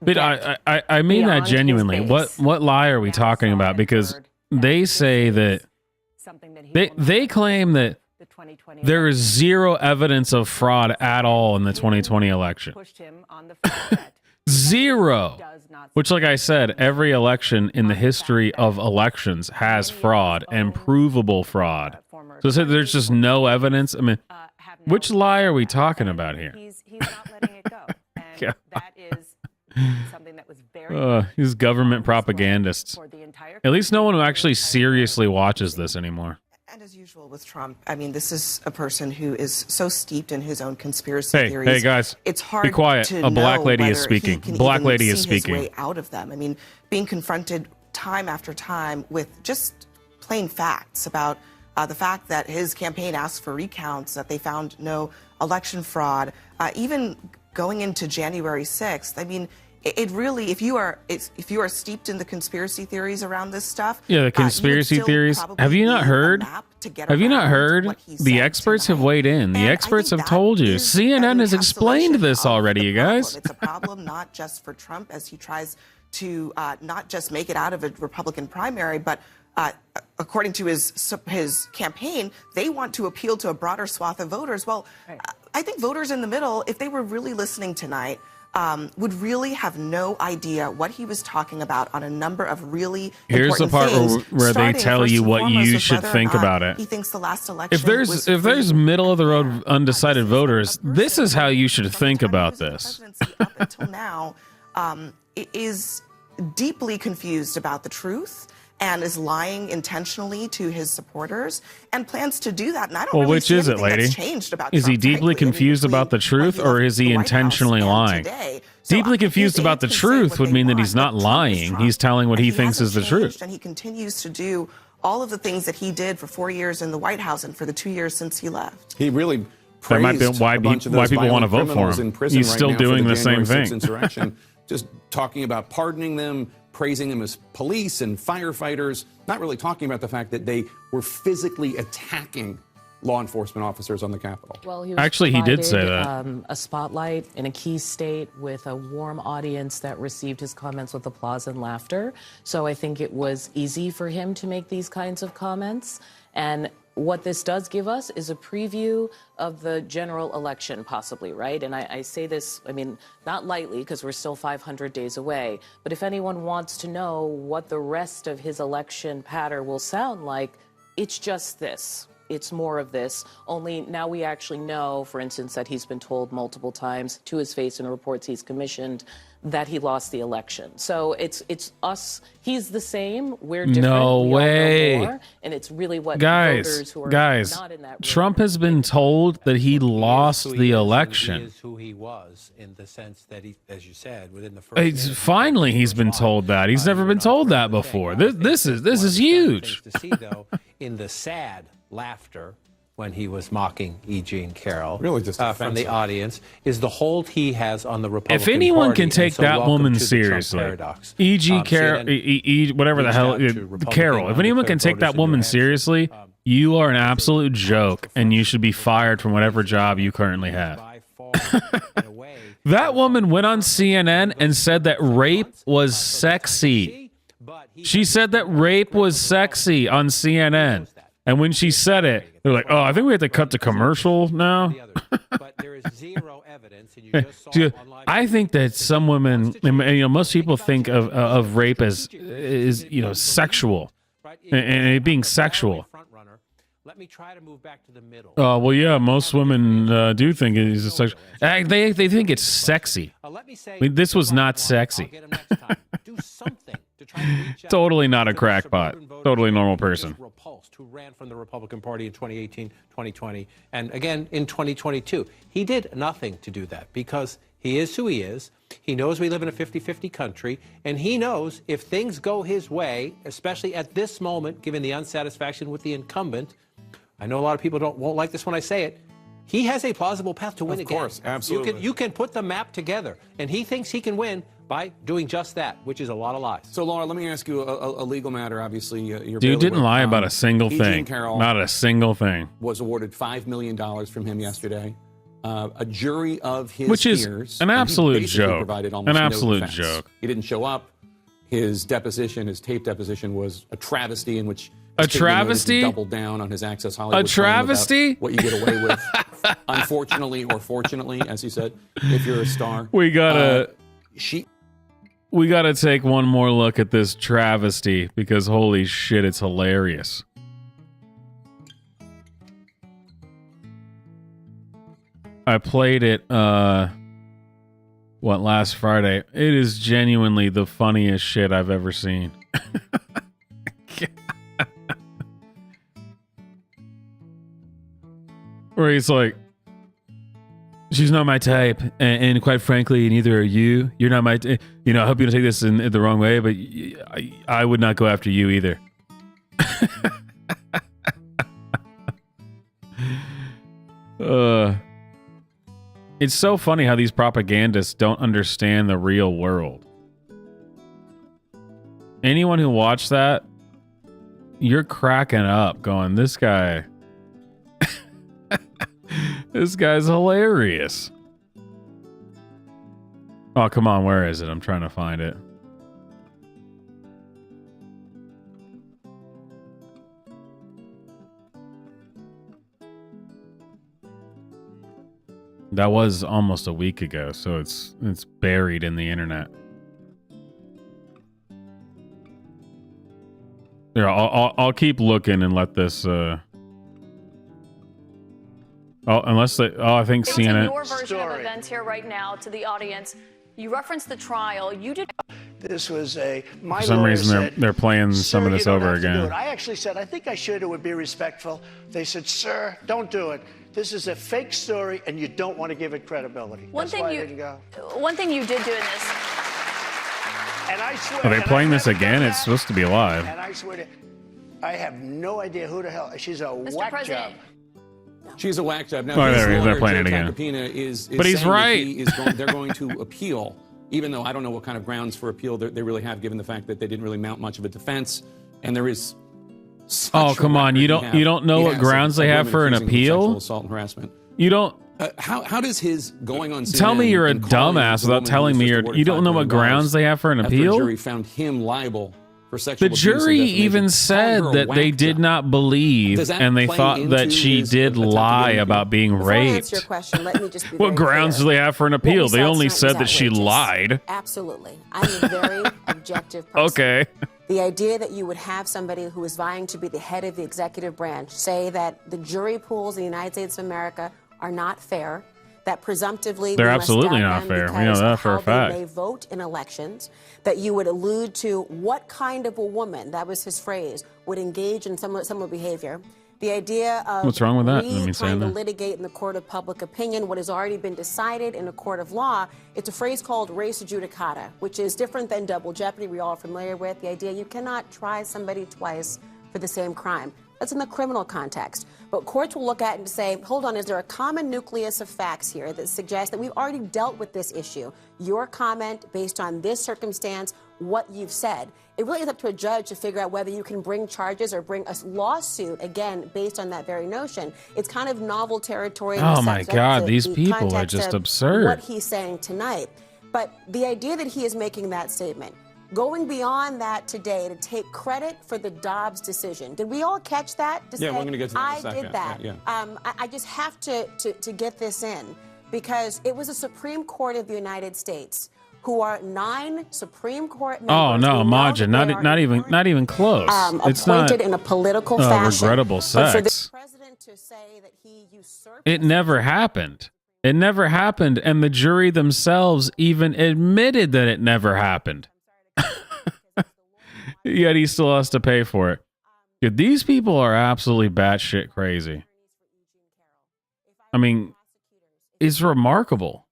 But I mean that genuinely. What lie are we talking about? Because they say that they claim that there is zero evidence of fraud at all in the 2020 election. Zero. Which, like I said, every election in the history of elections has fraud and provable fraud. So there's just no evidence. I mean, which lie are we talking about here? He's not letting it go. And that is something that was very these government propagandists. At least no one who actually seriously watches this anymore. And as usual with Trump, I mean, this is a person who is so steeped in his own conspiracy theories. Hey, guys, it's hard be quiet. To a black know lady is whether speaking. He can Black even lady see is speaking. His way out of them. I mean, being confronted time after time with just plain facts about the fact that his campaign asked for recounts, that they found no election fraud, even going into January 6th. I mean, it really, if you are steeped in the conspiracy theories around this stuff, the conspiracy theories. Have you not heard? The experts have weighed in. The experts have told you. CNN has explained this already, you guys. It's a problem not just for Trump as he tries to not just make it out of a Republican primary, but according to his campaign, they want to appeal to a broader swath of voters. Well, I think voters in the middle, if they were really listening tonight, would really have no idea what he was talking about on a number of really Here's the part where they tell you what you should think about it. He thinks the last election if there's middle of the road undecided voters, this is how you should think about this. Up until now, is deeply confused about the truth and is lying intentionally to his supporters and plans to do that. And I don't really which see is it, lady? Changed about is he Trump, deeply frankly. confused about the truth, or is he intentionally lying? Deeply confused about the truth would mean that he's not lying. He's telling what he thinks is the truth. And he continues to do all of the things that he did for 4 years in the White House and for the 2 years since he left. He really that might be why people want to vote for him. He's still doing the same thing. Insurrection, just talking about pardoning them, praising them as police and firefighters, not really talking about the fact that they were physically attacking law enforcement officers on the Capitol. Well, he was actually, he did say that. A spotlight in a key state with a warm audience that received his comments with applause and laughter. So I think it was easy for him to make these kinds of comments. And what this does give us is a preview of the general election, possibly, right? And I say this, I mean, not lightly, because we're still 500 days away. But if anyone wants to know what the rest of his election patter will sound like, it's just this. It's more of this, only now we actually know, for instance, that he's been told multiple times to his face in reports he's commissioned that he lost the election. So it's us. He's the same. We're different. No way. All know more, and it's really what voters who are not in that room. Trump has been told that he lost the election. He is who he was in the sense that he, as you said, within the first. Finally, he's been told that. He's never been told that before. This is huge. To see though, in the sad laughter when he was mocking E. Jean Carroll, really just from the audience, is the hold he has on the Republican Party. If anyone can take that woman seriously, E. Jean Carroll, whatever the hell, Carroll. If anyone can take that woman seriously, you are an absolute joke, and you should be fired from whatever job you currently have. That woman went on CNN and said that rape was sexy. She said that rape was sexy on CNN. And when she said it, they're like, "Oh, I think we have to cut the commercial now." But there is zero evidence, and you just saw online. I think that some women, most people think of rape as sexual, and it being sexual. Let me try to move back to the middle. Well, yeah, most women do think it is sexual. They think it's sexy. This was not sexy. Do something to try to reach out. Totally not a crackpot. Totally normal person. Repulsed, who ran from the Republican Party in 2018, 2020, and again in 2022. He did nothing to do that because he is who he is. He knows we live in a 50-50 country, and he knows if things go his way, especially at this moment, given the unsatisfaction with the incumbent, I know a lot of people won't like this when I say it, he has a plausible path to win again. Of course, absolutely. You can put the map together, and he thinks he can win by doing just that, which is a lot of lies. So, Laura, let me ask you a legal matter. Obviously, dude didn't lie about a single thing. Not a single thing. Was awarded $5 million from him yesterday. A jury of his which is peers, an absolute joke. Provided An absolute joke. He didn't show up. His deposition, his tape deposition, was a travesty in which a travesty doubled down on his Access Hollywood. A travesty. What you get away with, unfortunately or fortunately, as he said, if you're a star. We gotta. we got to take one more look at this travesty because holy shit, it's hilarious. I played it, last Friday. It is genuinely the funniest shit I've ever seen. Where he's like, she's not my type, and quite frankly, neither are you. You're not my, I hope you don't take this in the wrong way, but I would not go after you either. It's so funny how these propagandists don't understand the real world. Anyone who watched that, you're cracking up going, this guy... This guy's hilarious. Oh, come on. Where is it? I'm trying to find it. That was almost a week ago, so it's buried in the internet. Here, I'll keep looking and let this. I think CNN. Your version of events here right now to the audience. You referenced the trial. You did. This was For some reason, they're playing some of this over again. I actually said, I think I should. It would be respectful. They said, sir, don't do it. This is a fake story, and you don't want to give it credibility. One thing you did do in this. And I swear. Are they playing this again? It's supposed to be live. And I swear to, I have no idea who the hell. She's a whack job. She's a whack job. Now, they're playing it again. But he's right. They're going to appeal, even though I don't know what kind of grounds for appeal they really have, given the fact that they didn't really mount much of a defense, and there is. Oh, come on! You don't know what grounds they have for an appeal? Assault and harassment. You don't. How does his going on CNN tell me you're a dumbass without telling me you don't know what grounds they have for an appeal? The jury found him liable for sexual abuse. The jury even said that they did not believe, and they thought that she did lie about being raped. Your question, let me just be what grounds do they have for an appeal? They only said that she lied. Absolutely. I'm a very objective person. Okay. The idea that you would have somebody who is vying to be the head of the executive branch say that the jury pools in the United States of America are not fair, that presumptively they're absolutely not fair. We know that for a fact. They vote in elections, that you would allude to what kind of a woman, that was his phrase, would engage in similar behavior. The idea of what's wrong with that? trying to litigate in the court of public opinion what has already been decided in a court of law. It's a phrase called res judicata, which is different than double jeopardy we're all familiar with. The idea you cannot try somebody twice for the same crime. That's in the criminal context. But courts will look at it and say, hold on, is there a common nucleus of facts here that suggests that we've already dealt with this issue? Your comment based on this circumstance, what you've said. It really is up to a judge to figure out whether you can bring charges or bring a lawsuit, again, based on that very notion. It's kind of novel territory. Oh, my God, these people are just absurd. What he's saying tonight. But the idea that he is making that statement, going beyond that today to take credit for the Dobbs decision. Did we all catch that? Yeah, we're going to get to that in a second. I did that. Yeah. I just have to get this in because it was the Supreme Court of the United States who are 9 Supreme Court members. Oh no, Maja, not even close. It's appointed not in a political fashion. Regrettable sex. But for the president to say that he usurped. It never happened. It never happened, and the jury themselves even admitted that it never happened. Yet he still has to pay for it. Dude, these people are absolutely batshit crazy. I mean, it's remarkable.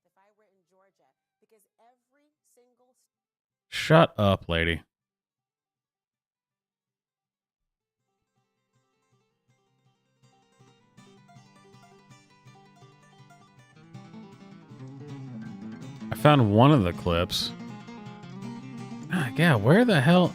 Shut up, lady. I found one of the clips. Ah, yeah, where the hell?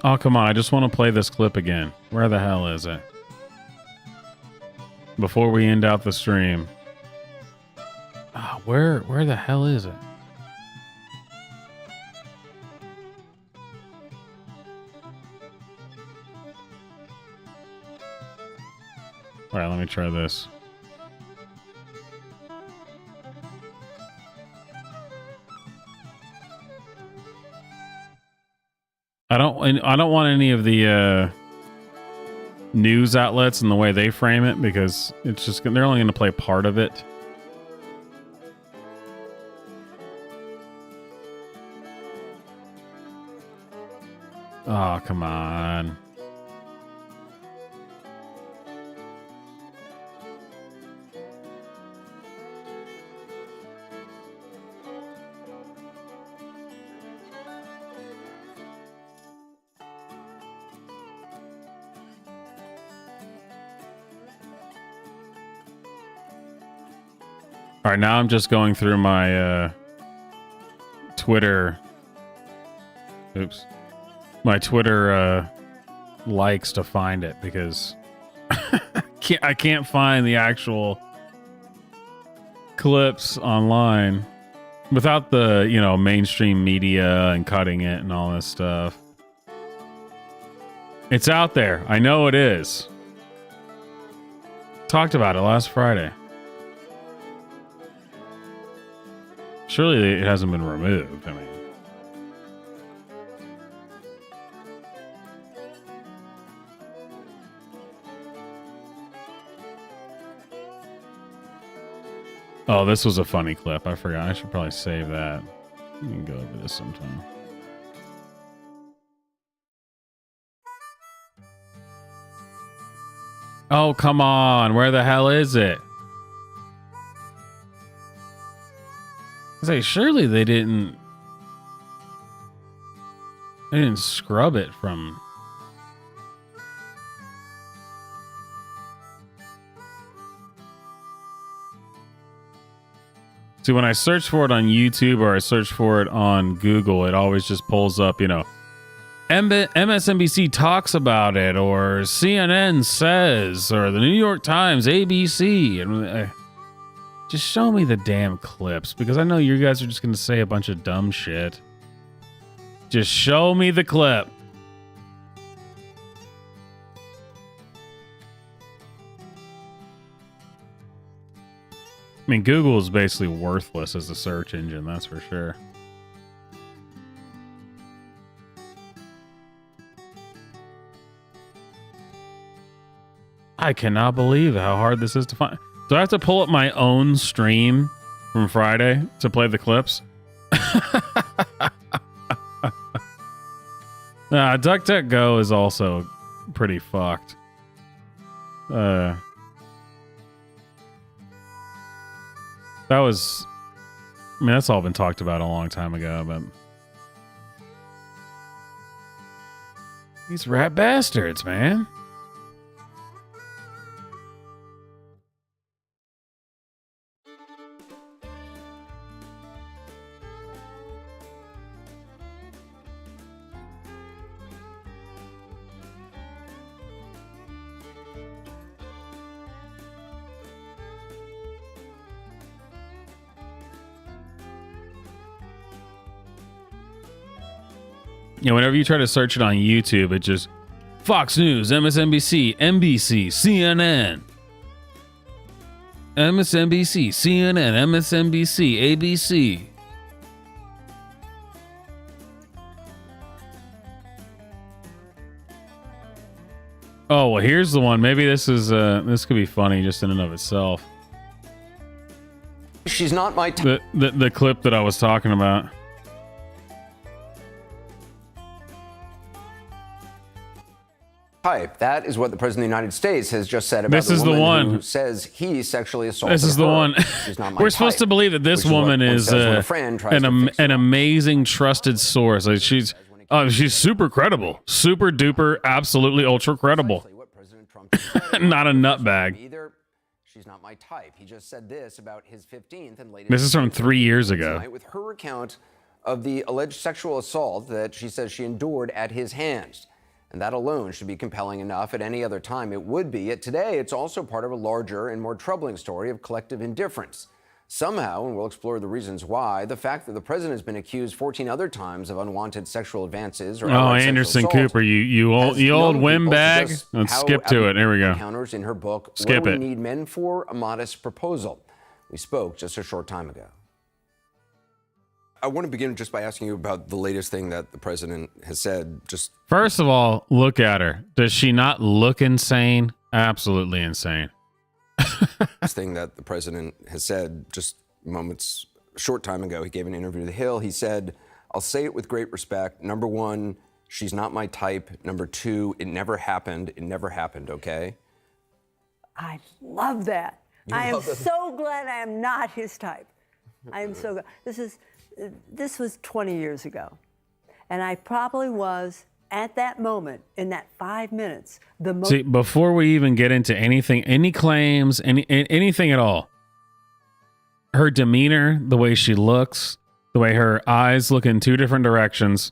Oh, come on. I just want to play this clip again. Where the hell is it? Before we end out the stream. Oh, where the hell is it? All right, let me try this. I don't want any of the news outlets and the way they frame it, because it's just they're only going to play part of it. Oh, come on. All right, now I'm just going through my Twitter. Oops. My Twitter likes to find it, because I can't find the actual clips online without the, mainstream media and cutting it and all this stuff. It's out there. I know it is. Talked about it last Friday. Surely it hasn't been removed. I mean, oh, this was a funny clip. I forgot. I should probably save that. We can go over this sometime. Oh, come on. Where the hell is it? I say, surely they didn't scrub it from. See, when I search for it on YouTube or I search for it on Google, it always just pulls up, MSNBC talks about it, or CNN says, or the New York Times, ABC, and just show me the damn clips, because I know you guys are just going to say a bunch of dumb shit. Just show me the clip. I mean, Google is basically worthless as a search engine, that's for sure. I cannot believe how hard this is to find. Do I have to pull up my own stream from Friday to play the clips? DuckDuckGo is also pretty fucked. That was... I mean, that's all been talked about a long time ago, but... These rat bastards, man. Whenever you try to search it on YouTube, it just Fox News, MSNBC, NBC, CNN, MSNBC, CNN, MSNBC, ABC. Oh, well, here's the one. Maybe this is this could be funny just in and of itself. She's not my the clip that I was talking about. Type. That is what the president of the United States has just said about this is the woman the one who says he sexually assaulted This is the her. one. She's not my We're supposed type, to believe that this woman is an amazing, trusted source. Like she's super credible, super duper, absolutely ultra credible. Not a nutbag. Either she's not my type. He just said this about his 15th and latest. This is from 3 years ago. With her account of the alleged sexual assault that she says she endured at his hands. And that alone should be compelling enough. At any other time, it would be. Yet today, it's also part of a larger and more troubling story of collective indifference. Somehow, and we'll explore the reasons why, the fact that the president has been accused 14 other times of unwanted sexual advances or Anderson Cooper, you old windbag. Let's skip to it. Here we go. Encounters in her book, Skip What Do it. We Need Men For? A Modest Proposal. We spoke just a short time ago. I want to begin just by asking you about the latest thing that the president has said. Just First of all, look at her. Does she not look insane? Absolutely insane. this thing that the president has said just short time ago. He gave an interview to The Hill. He said, I'll say it with great respect. Number one, she's not my type. Number two, it never happened. It never happened, okay? I love that. I am so glad I am not his type. I am so glad. This was 20 years ago. And I probably was, at that moment, in that 5 minutes, the most... See, before we even get into anything, any claims, anything at all, her demeanor, the way she looks, the way her eyes look in two different directions,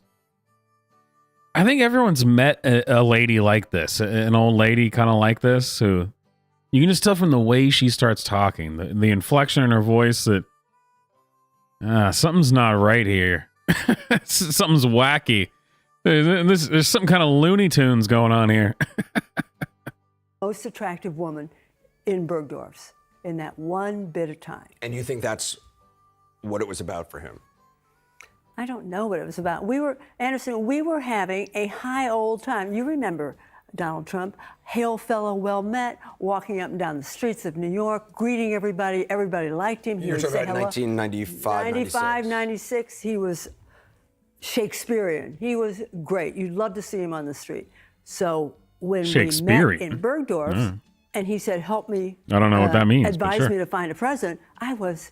I think everyone's met a lady like this, an old lady kind of like this, who you can just tell from the way she starts talking, the inflection in her voice that something's not right here. Something's wacky. There's some kind of Looney Tunes going on here. most attractive woman in Bergdorf's in that one bit of time. And you think that's what it was about for him? I don't know what it was about. Anderson, we were having a high old time. You remember Donald Trump, hail fellow, well met, walking up and down the streets of New York, greeting everybody. Everybody liked him. You're talking about 1995, 95, 96. He was Shakespearean. He was great. You'd love to see him on the street. So when we met in Bergdorf's, and he said, help me. I don't know what that means. Advise me to find a president. I was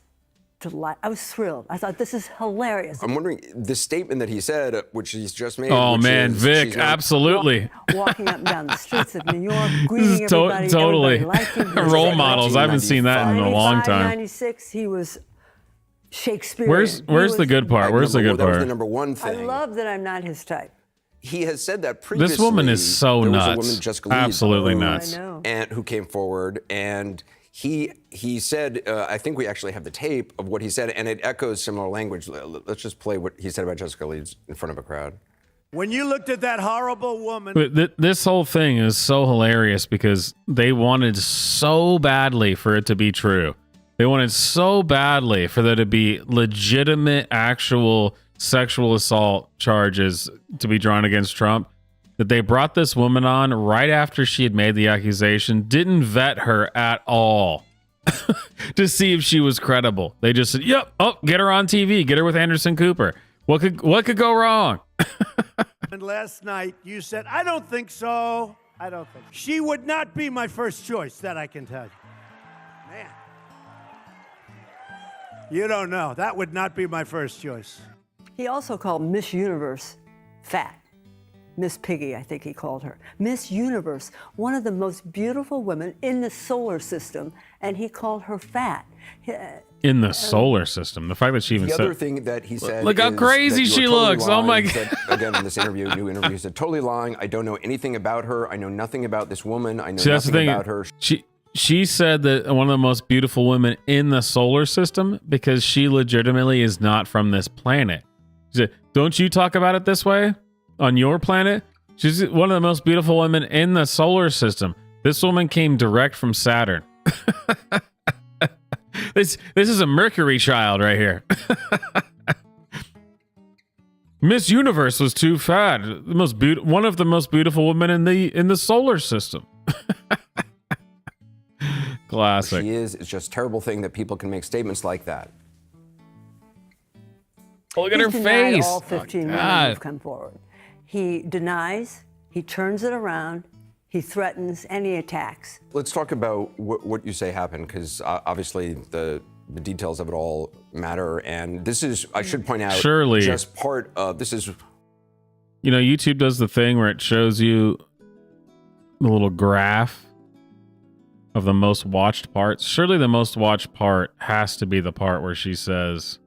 delighted. I was thrilled. I thought, this is hilarious. I'm wondering, the statement that he said, which he's just made. Oh, man, Vic, absolutely. Walking up and down the streets of New York, greeting everybody. Totally. Everybody Role models. I haven't seen that in a long time. 96, he was Shakespearean. Where's the good part? Where's the good part? That was the number one thing. I love that I'm not his type. He has said that previously. This woman is so there nuts. Was a woman, Jessica Lee, absolutely nuts. I know. And who came forward, and he said, I think we actually have the tape of what he said, and it echoes similar language. Let's just play what he said about Jessica Lee in front of a crowd. When you looked at that horrible woman. But this whole thing is so hilarious because they wanted so badly for it to be true. They wanted so badly for there to be legitimate, actual sexual assault charges to be drawn against Trump that they brought this woman on right after she had made the accusation, didn't vet her at all to see if she was credible. They just said, yep, get her on TV, get her with Anderson Cooper. What could go wrong? And last night you said, I don't think so. I don't think. She would not be my first choice, that I can tell you. Man. You don't know. That would not be my first choice. He also called Miss Universe fat. Miss Piggy, I think he called her. Miss Universe, one of the most beautiful women in the solar system, and he called her fat. In the solar system. The fact that she even said... The other thing that he said look how crazy she totally looks. Lying. Oh, my He God. said, again, in this interview, new interview, he said, totally lying. I don't know anything about her. I know nothing about this woman. I know nothing about her. She said that one of the most beautiful women in the solar system because she legitimately is not from this planet. She said, don't you talk about it this way on your planet? She's one of the most beautiful women in the solar system. This woman came direct from Saturn. This is a Mercury child right here. Miss Universe was too fat. One of the most beautiful women in the solar system. Classic. She is. It's just a terrible thing that people can make statements like that. Look at her face. All 15 women who've come forward. He denies, he turns it around, he threatens, and he attacks. Let's talk about what you say happened, because obviously the details of it all matter. And this is, I should point out, Surely. just part of this is. You know, YouTube does the thing where it shows you the little graph of the most watched parts. Surely the most watched part has to be the part where she says,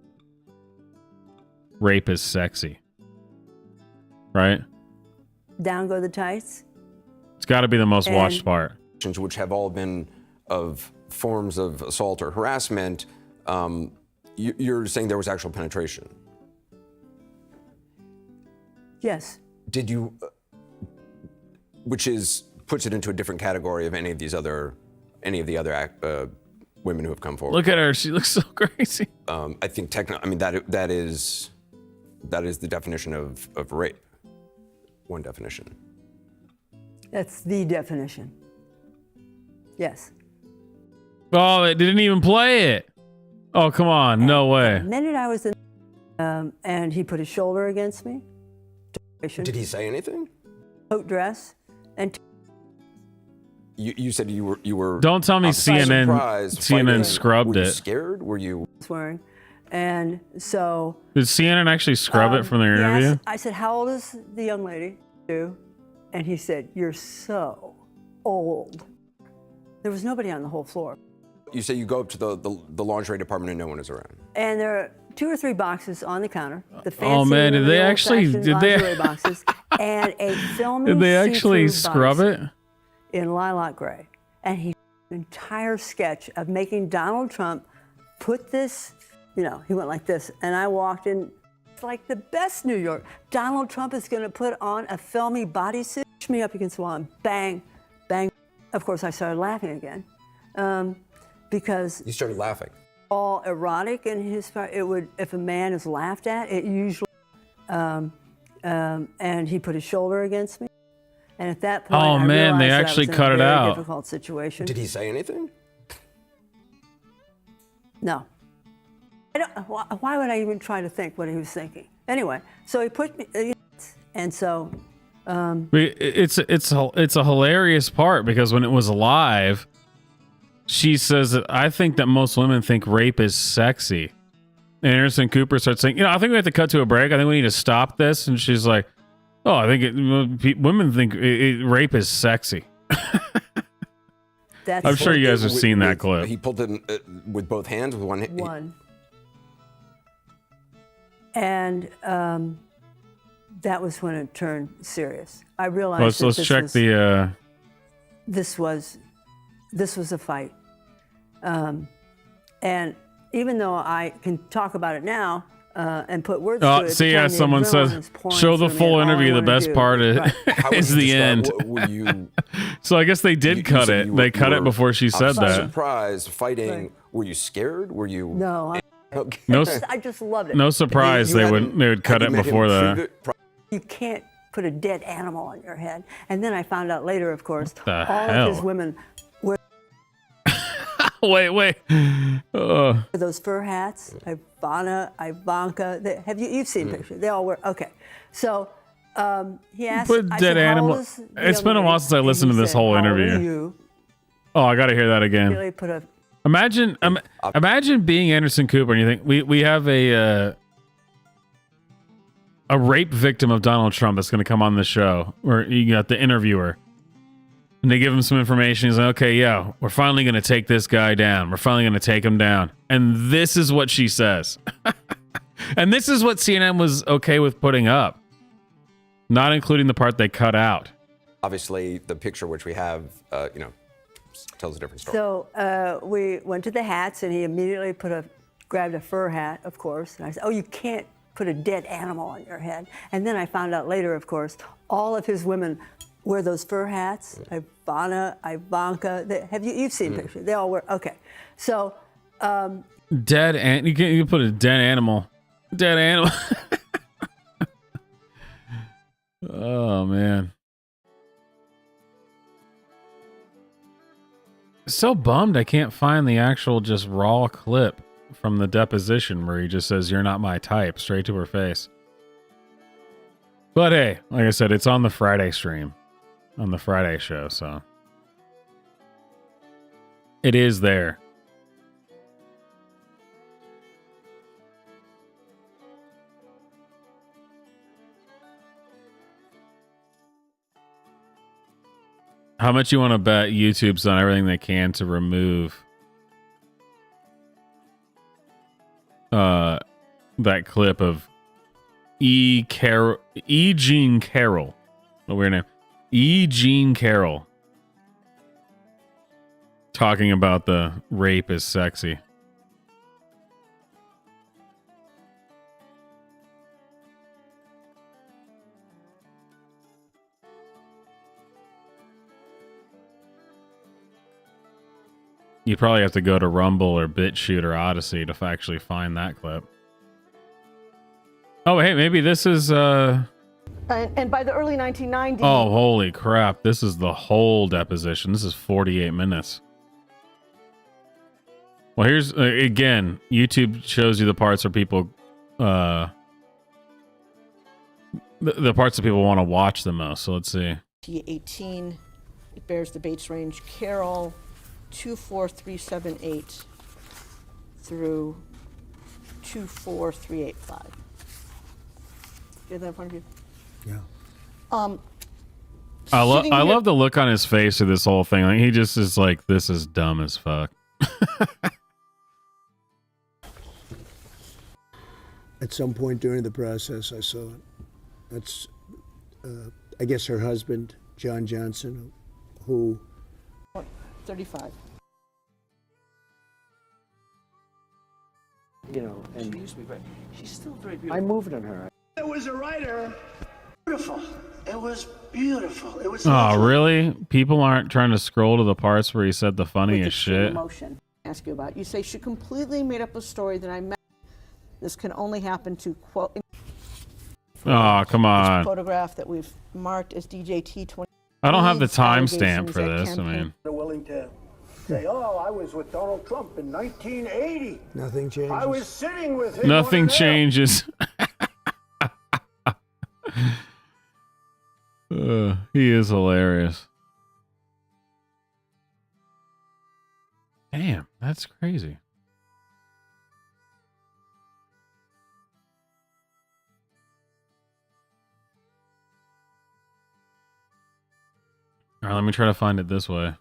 rape is sexy. Right? Down go the tights. It's got to be the most watched part. Which have all been of forms of assault or harassment. You're saying there was actual penetration. Yes. Did you, puts it into a different category of any of the other women who have come forward. Look at her; she looks so crazy. I think that is the definition of rape. One definition. That's the definition. Yes. Oh, they didn't even play it. Oh, come on. No way. The minute I was in, and he put his shoulder against me. Did he say anything? Coat dress. And you said you were. Don't tell me CNN scrubbed Were you it. scared? Were you swearing? And so. Did CNN actually scrub it from their interview? Yes. I said, how old is the young lady? 2. And he said, you're so old. There was nobody on the whole floor. You say you go up to the lingerie department and no one is around. And there are 2 or 3 boxes on the counter. The fancy did they boxes and a filming Did they actually see-through scrub box it? in lilac gray? And he an entire sketch of making Donald Trump put this, he went like this, and I walked in. It's like the best New York. Donald Trump is going to put on a filmy bodysuit, push me up against the wall, and bang, bang. Of course, I started laughing again. Because you started laughing. All erotic in his part. It would, if a man is laughed at, it usually, and he put his shoulder against me, and at that point, I realized they that actually I was cut in it a very out. difficult situation. Did he say anything? No. Why would I even try to think what he was thinking? Anyway, so he put me, and so. It's a hilarious part because when it was live, she says that I think that most women think rape is sexy. And Anderson Cooper starts saying, I think we have to cut to a break. I think we need to stop this. And she's like, oh, I think women think rape is sexy. I'm sure you guys have seen that clip. He pulled it with both hands, with one hand? One. And that was when it turned serious. I realized let's check the... This was a fight. And even though I can talk about it now and put words to it. See, yeah, someone says, show the full interview. The best part is the end. So I guess they did cut it. They cut it before she said that. Surprised, fighting. Right. Were you scared? Were you? No. Okay. I just loved it. No surprise they would cut it before that. You can't put a dead animal on your head. And then I found out later, of course, all hell? of his women were wait. those fur hats. Ivanka. You've seen pictures? They all wear. Okay, so he asked. Put dead animal. It's been a while since I listened to this whole interview. Oh, I got to hear that again. Really put a. Imagine being Anderson Cooper and you think we have a rape victim of Donald Trump that's going to come on the show, where you got the interviewer. And they give him some information. He's like, okay, yeah, we're finally going to take this guy down. We're finally going to take him down. And this is what she says. And this is what CNN was okay with putting up, not including the part they cut out. Obviously, the picture which we have, tells a different story. So we went to the hats, and he immediately grabbed a fur hat, of course. And I said, oh, you can't put a dead animal on your head. And then I found out later, of course, all of his women wear those fur hats. Ivanka. You've seen pictures? They all wear. Okay, so dead you can put a dead animal. Oh man, so bummed I can't find the actual just raw clip from the deposition where he just says, "You're not my type," straight to her face. But hey, like I said, it's on the Friday stream. On the Friday show, so it is there. How much you want to bet YouTube's done everything they can to remove that clip of E. Jean Carroll, a weird name. E. Jean Carroll talking about the rape is sexy. You probably have to go to Rumble or BitChute or Odyssey to actually find that clip. Oh, hey, maybe this is... And by the early 1990s... Oh, holy crap. This is the whole deposition. This is 48 minutes. Well, here's... again, YouTube shows you the parts where people... the parts that people want to watch the most. So let's see. T18, it bears the Bates range. Carol, 24378 through 24385. Do you have that in front of you? Yeah. I love the look on his face of this whole thing. Like, he just is like, this is dumb as fuck. At some point during the process, I saw it. That's, I guess, her husband, John Johnson, who... 35. You know, and... She used to be very... She's still very beautiful. I moved on her. It was a writer. Beautiful. It was beautiful. It was. Oh, really? People aren't trying to scroll to the parts where he said the funniest shit? Emotion. Ask you about. You say she completely made up a story that I met. This can only happen to quote. Oh, come on. Photograph that we've marked as DJT20. I don't have the timestamp for this. I mean, They're willing to say, "Oh, I was with Donald Trump in 1980." Nothing changes. I was sitting with him. nothing changes. He is hilarious. Damn, that's crazy. All right, let me try to find it this way.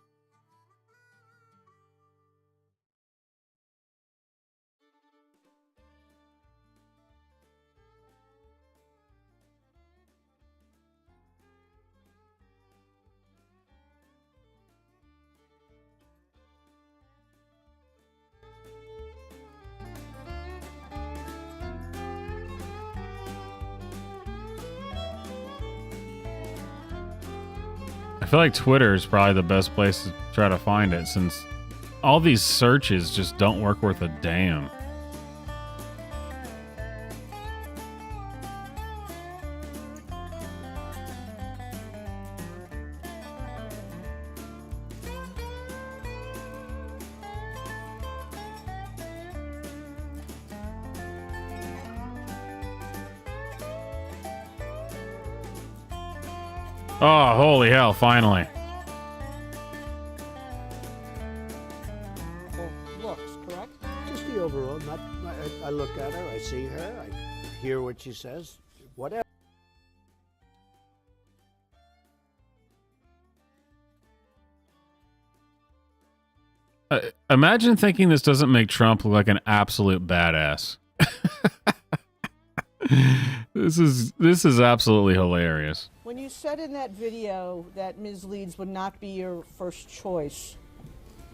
I feel like Twitter is probably the best place to try to find it, since all these searches just don't work worth a damn. Oh, holy hell, finally. Looks, correct? Just the overall. Not. I look at her. I see her. I hear what she says. Whatever. Imagine thinking this doesn't make Trump look like an absolute badass. This is absolutely hilarious. When you said in that video that Ms. Leeds would not be your first choice,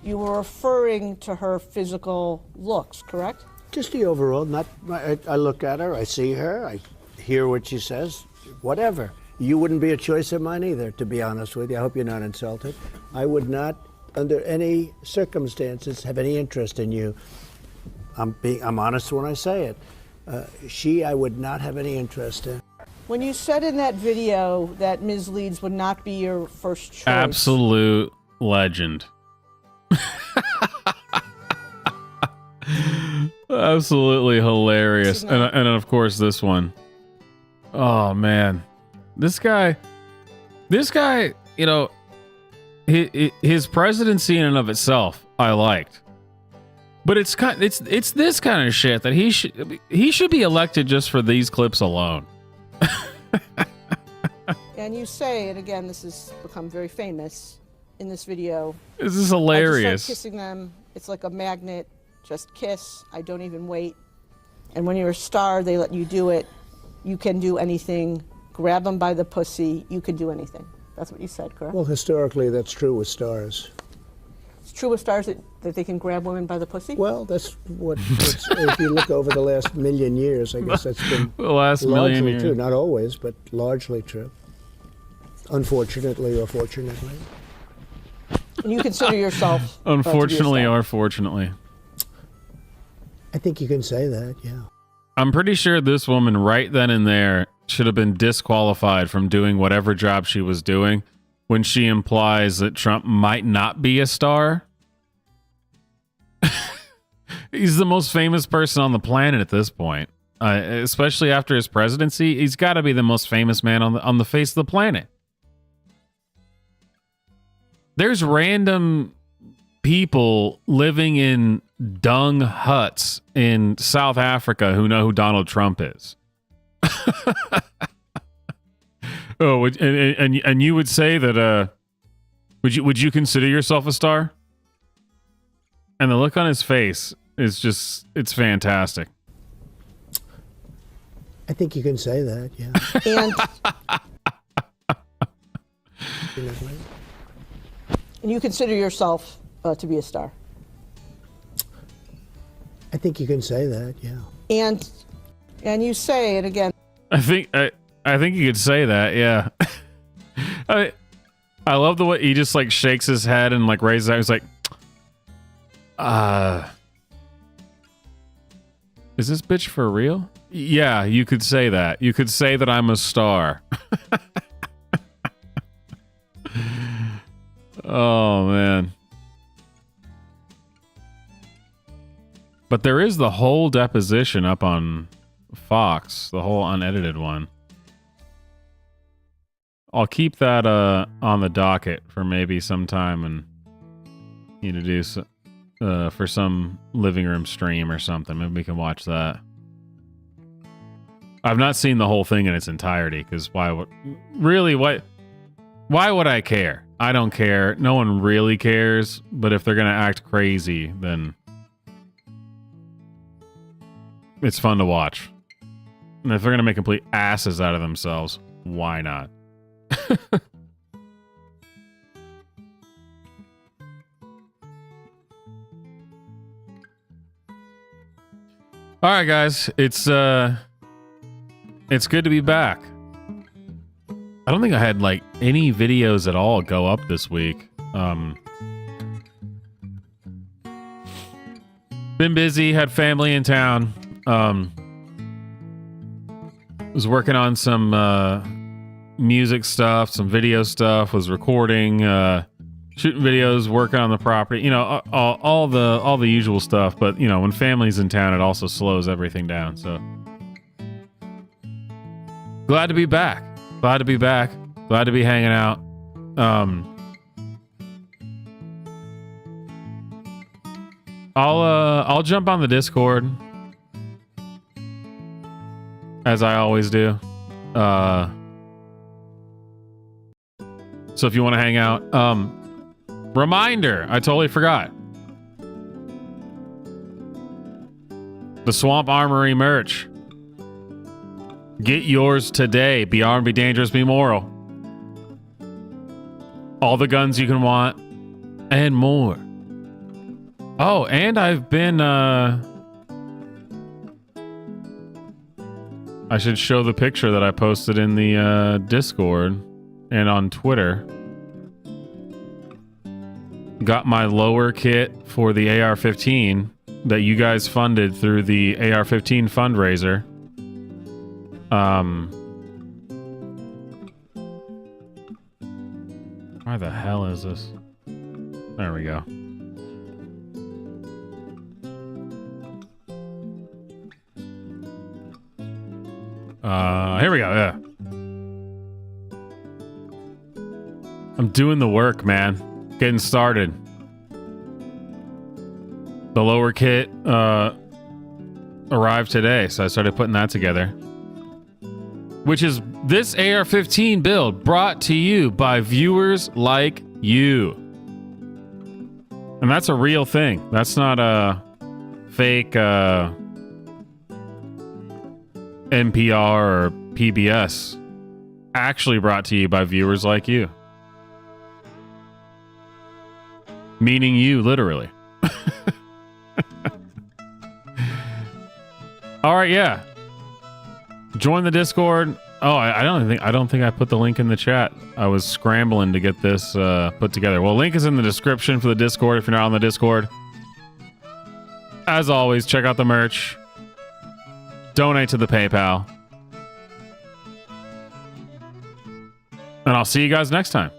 you were referring to her physical looks, correct? Just the overall. Not. I look at her. I see her. I hear what she says. Whatever. You wouldn't be a choice of mine either, to be honest with you. I hope you're not insulted. I would not, under any circumstances, have any interest in you. I'm honest when I say it. I would not have any interest in. When you said in that video that Ms. Leeds would not be your first choice. Absolute legend. Absolutely hilarious. And of course this one. Oh man. This guy, you know, his presidency in and of itself, I liked. But it's this kind of shit that he should be elected just for these clips alone. And you say, and again, this has become very famous in this video. This is hilarious. I just start kissing them. It's like a magnet. Just kiss. I don't even wait. And when you're a star, they let you do it. You can do anything. Grab them by the pussy. You can do anything. That's what you said, correct? Well, historically, that's true with stars. It's true with stars that they can grab women by the pussy? Well, that's what, if you look over the last million years, I guess that's been the last million years. True. Not always, but largely true. Unfortunately or fortunately. And you consider yourself unfortunately or fortunately. I think you can say that, yeah. I'm pretty sure this woman right then and there should have been disqualified from doing whatever job she was doing when she implies that Trump might not be a star. He's the most famous person on the planet at this point. Especially after his presidency, he's got to be the most famous man on the face of the planet. There's random people living in dung huts in South Africa who know who Donald Trump is. Oh, and you would say that would you consider yourself a star? And the look on his face is just, it's fantastic. I think you can say that, yeah. And you consider yourself to be a star. I think you can say that, yeah. And you say it again. I think you could say that, yeah. I love the way he just like shakes his head and like raises it. He's like, is this bitch for real? Yeah, you could say that. You could say that I'm a star. Oh, man. But there is the whole deposition up on Fox, the whole unedited one. I'll keep that on the docket for maybe sometime and do for some living room stream or something. Maybe we can watch that. I've not seen the whole thing in its entirety because why would I care? I don't care. No one really cares. But if they're gonna act crazy, then it's fun to watch. And if they're gonna make complete asses out of themselves, why not? All right, guys, it's good to be back. I don't think I had like any videos at all go up this week. Been busy, had family in town. Was working on some music stuff, some video stuff, was recording, shooting videos, working on the property, all the usual stuff. But when family's in town, it also slows everything down. So glad to be back. Glad to be back. Glad to be hanging out. I'll jump on the Discord as I always do. So if you want to hang out, reminder, I totally forgot. The Swamp Armory merch. Get yours today. Be armed, be dangerous, be moral. All the guns you can want and more. Oh, and I've been I should show the picture that I posted in the Discord and on Twitter. Got my lower kit for the AR-15 that you guys funded through the AR-15 fundraiser. Why the hell is this? There we go. Here we go, yeah. I'm doing the work, man. Getting started. The lower kit, arrived today, so I started putting that together. Which is this AR-15 build brought to you by viewers like you. And that's a real thing. That's not a fake NPR or PBS. Actually brought to you by viewers like you. Meaning you, literally. All right, yeah. Join the Discord. Oh, I don't think I put the link in the chat. I was scrambling to get this put together. Well, link is in the description for the Discord if you're not on the Discord. As always, check out the merch. Donate to the PayPal. And I'll see you guys next time.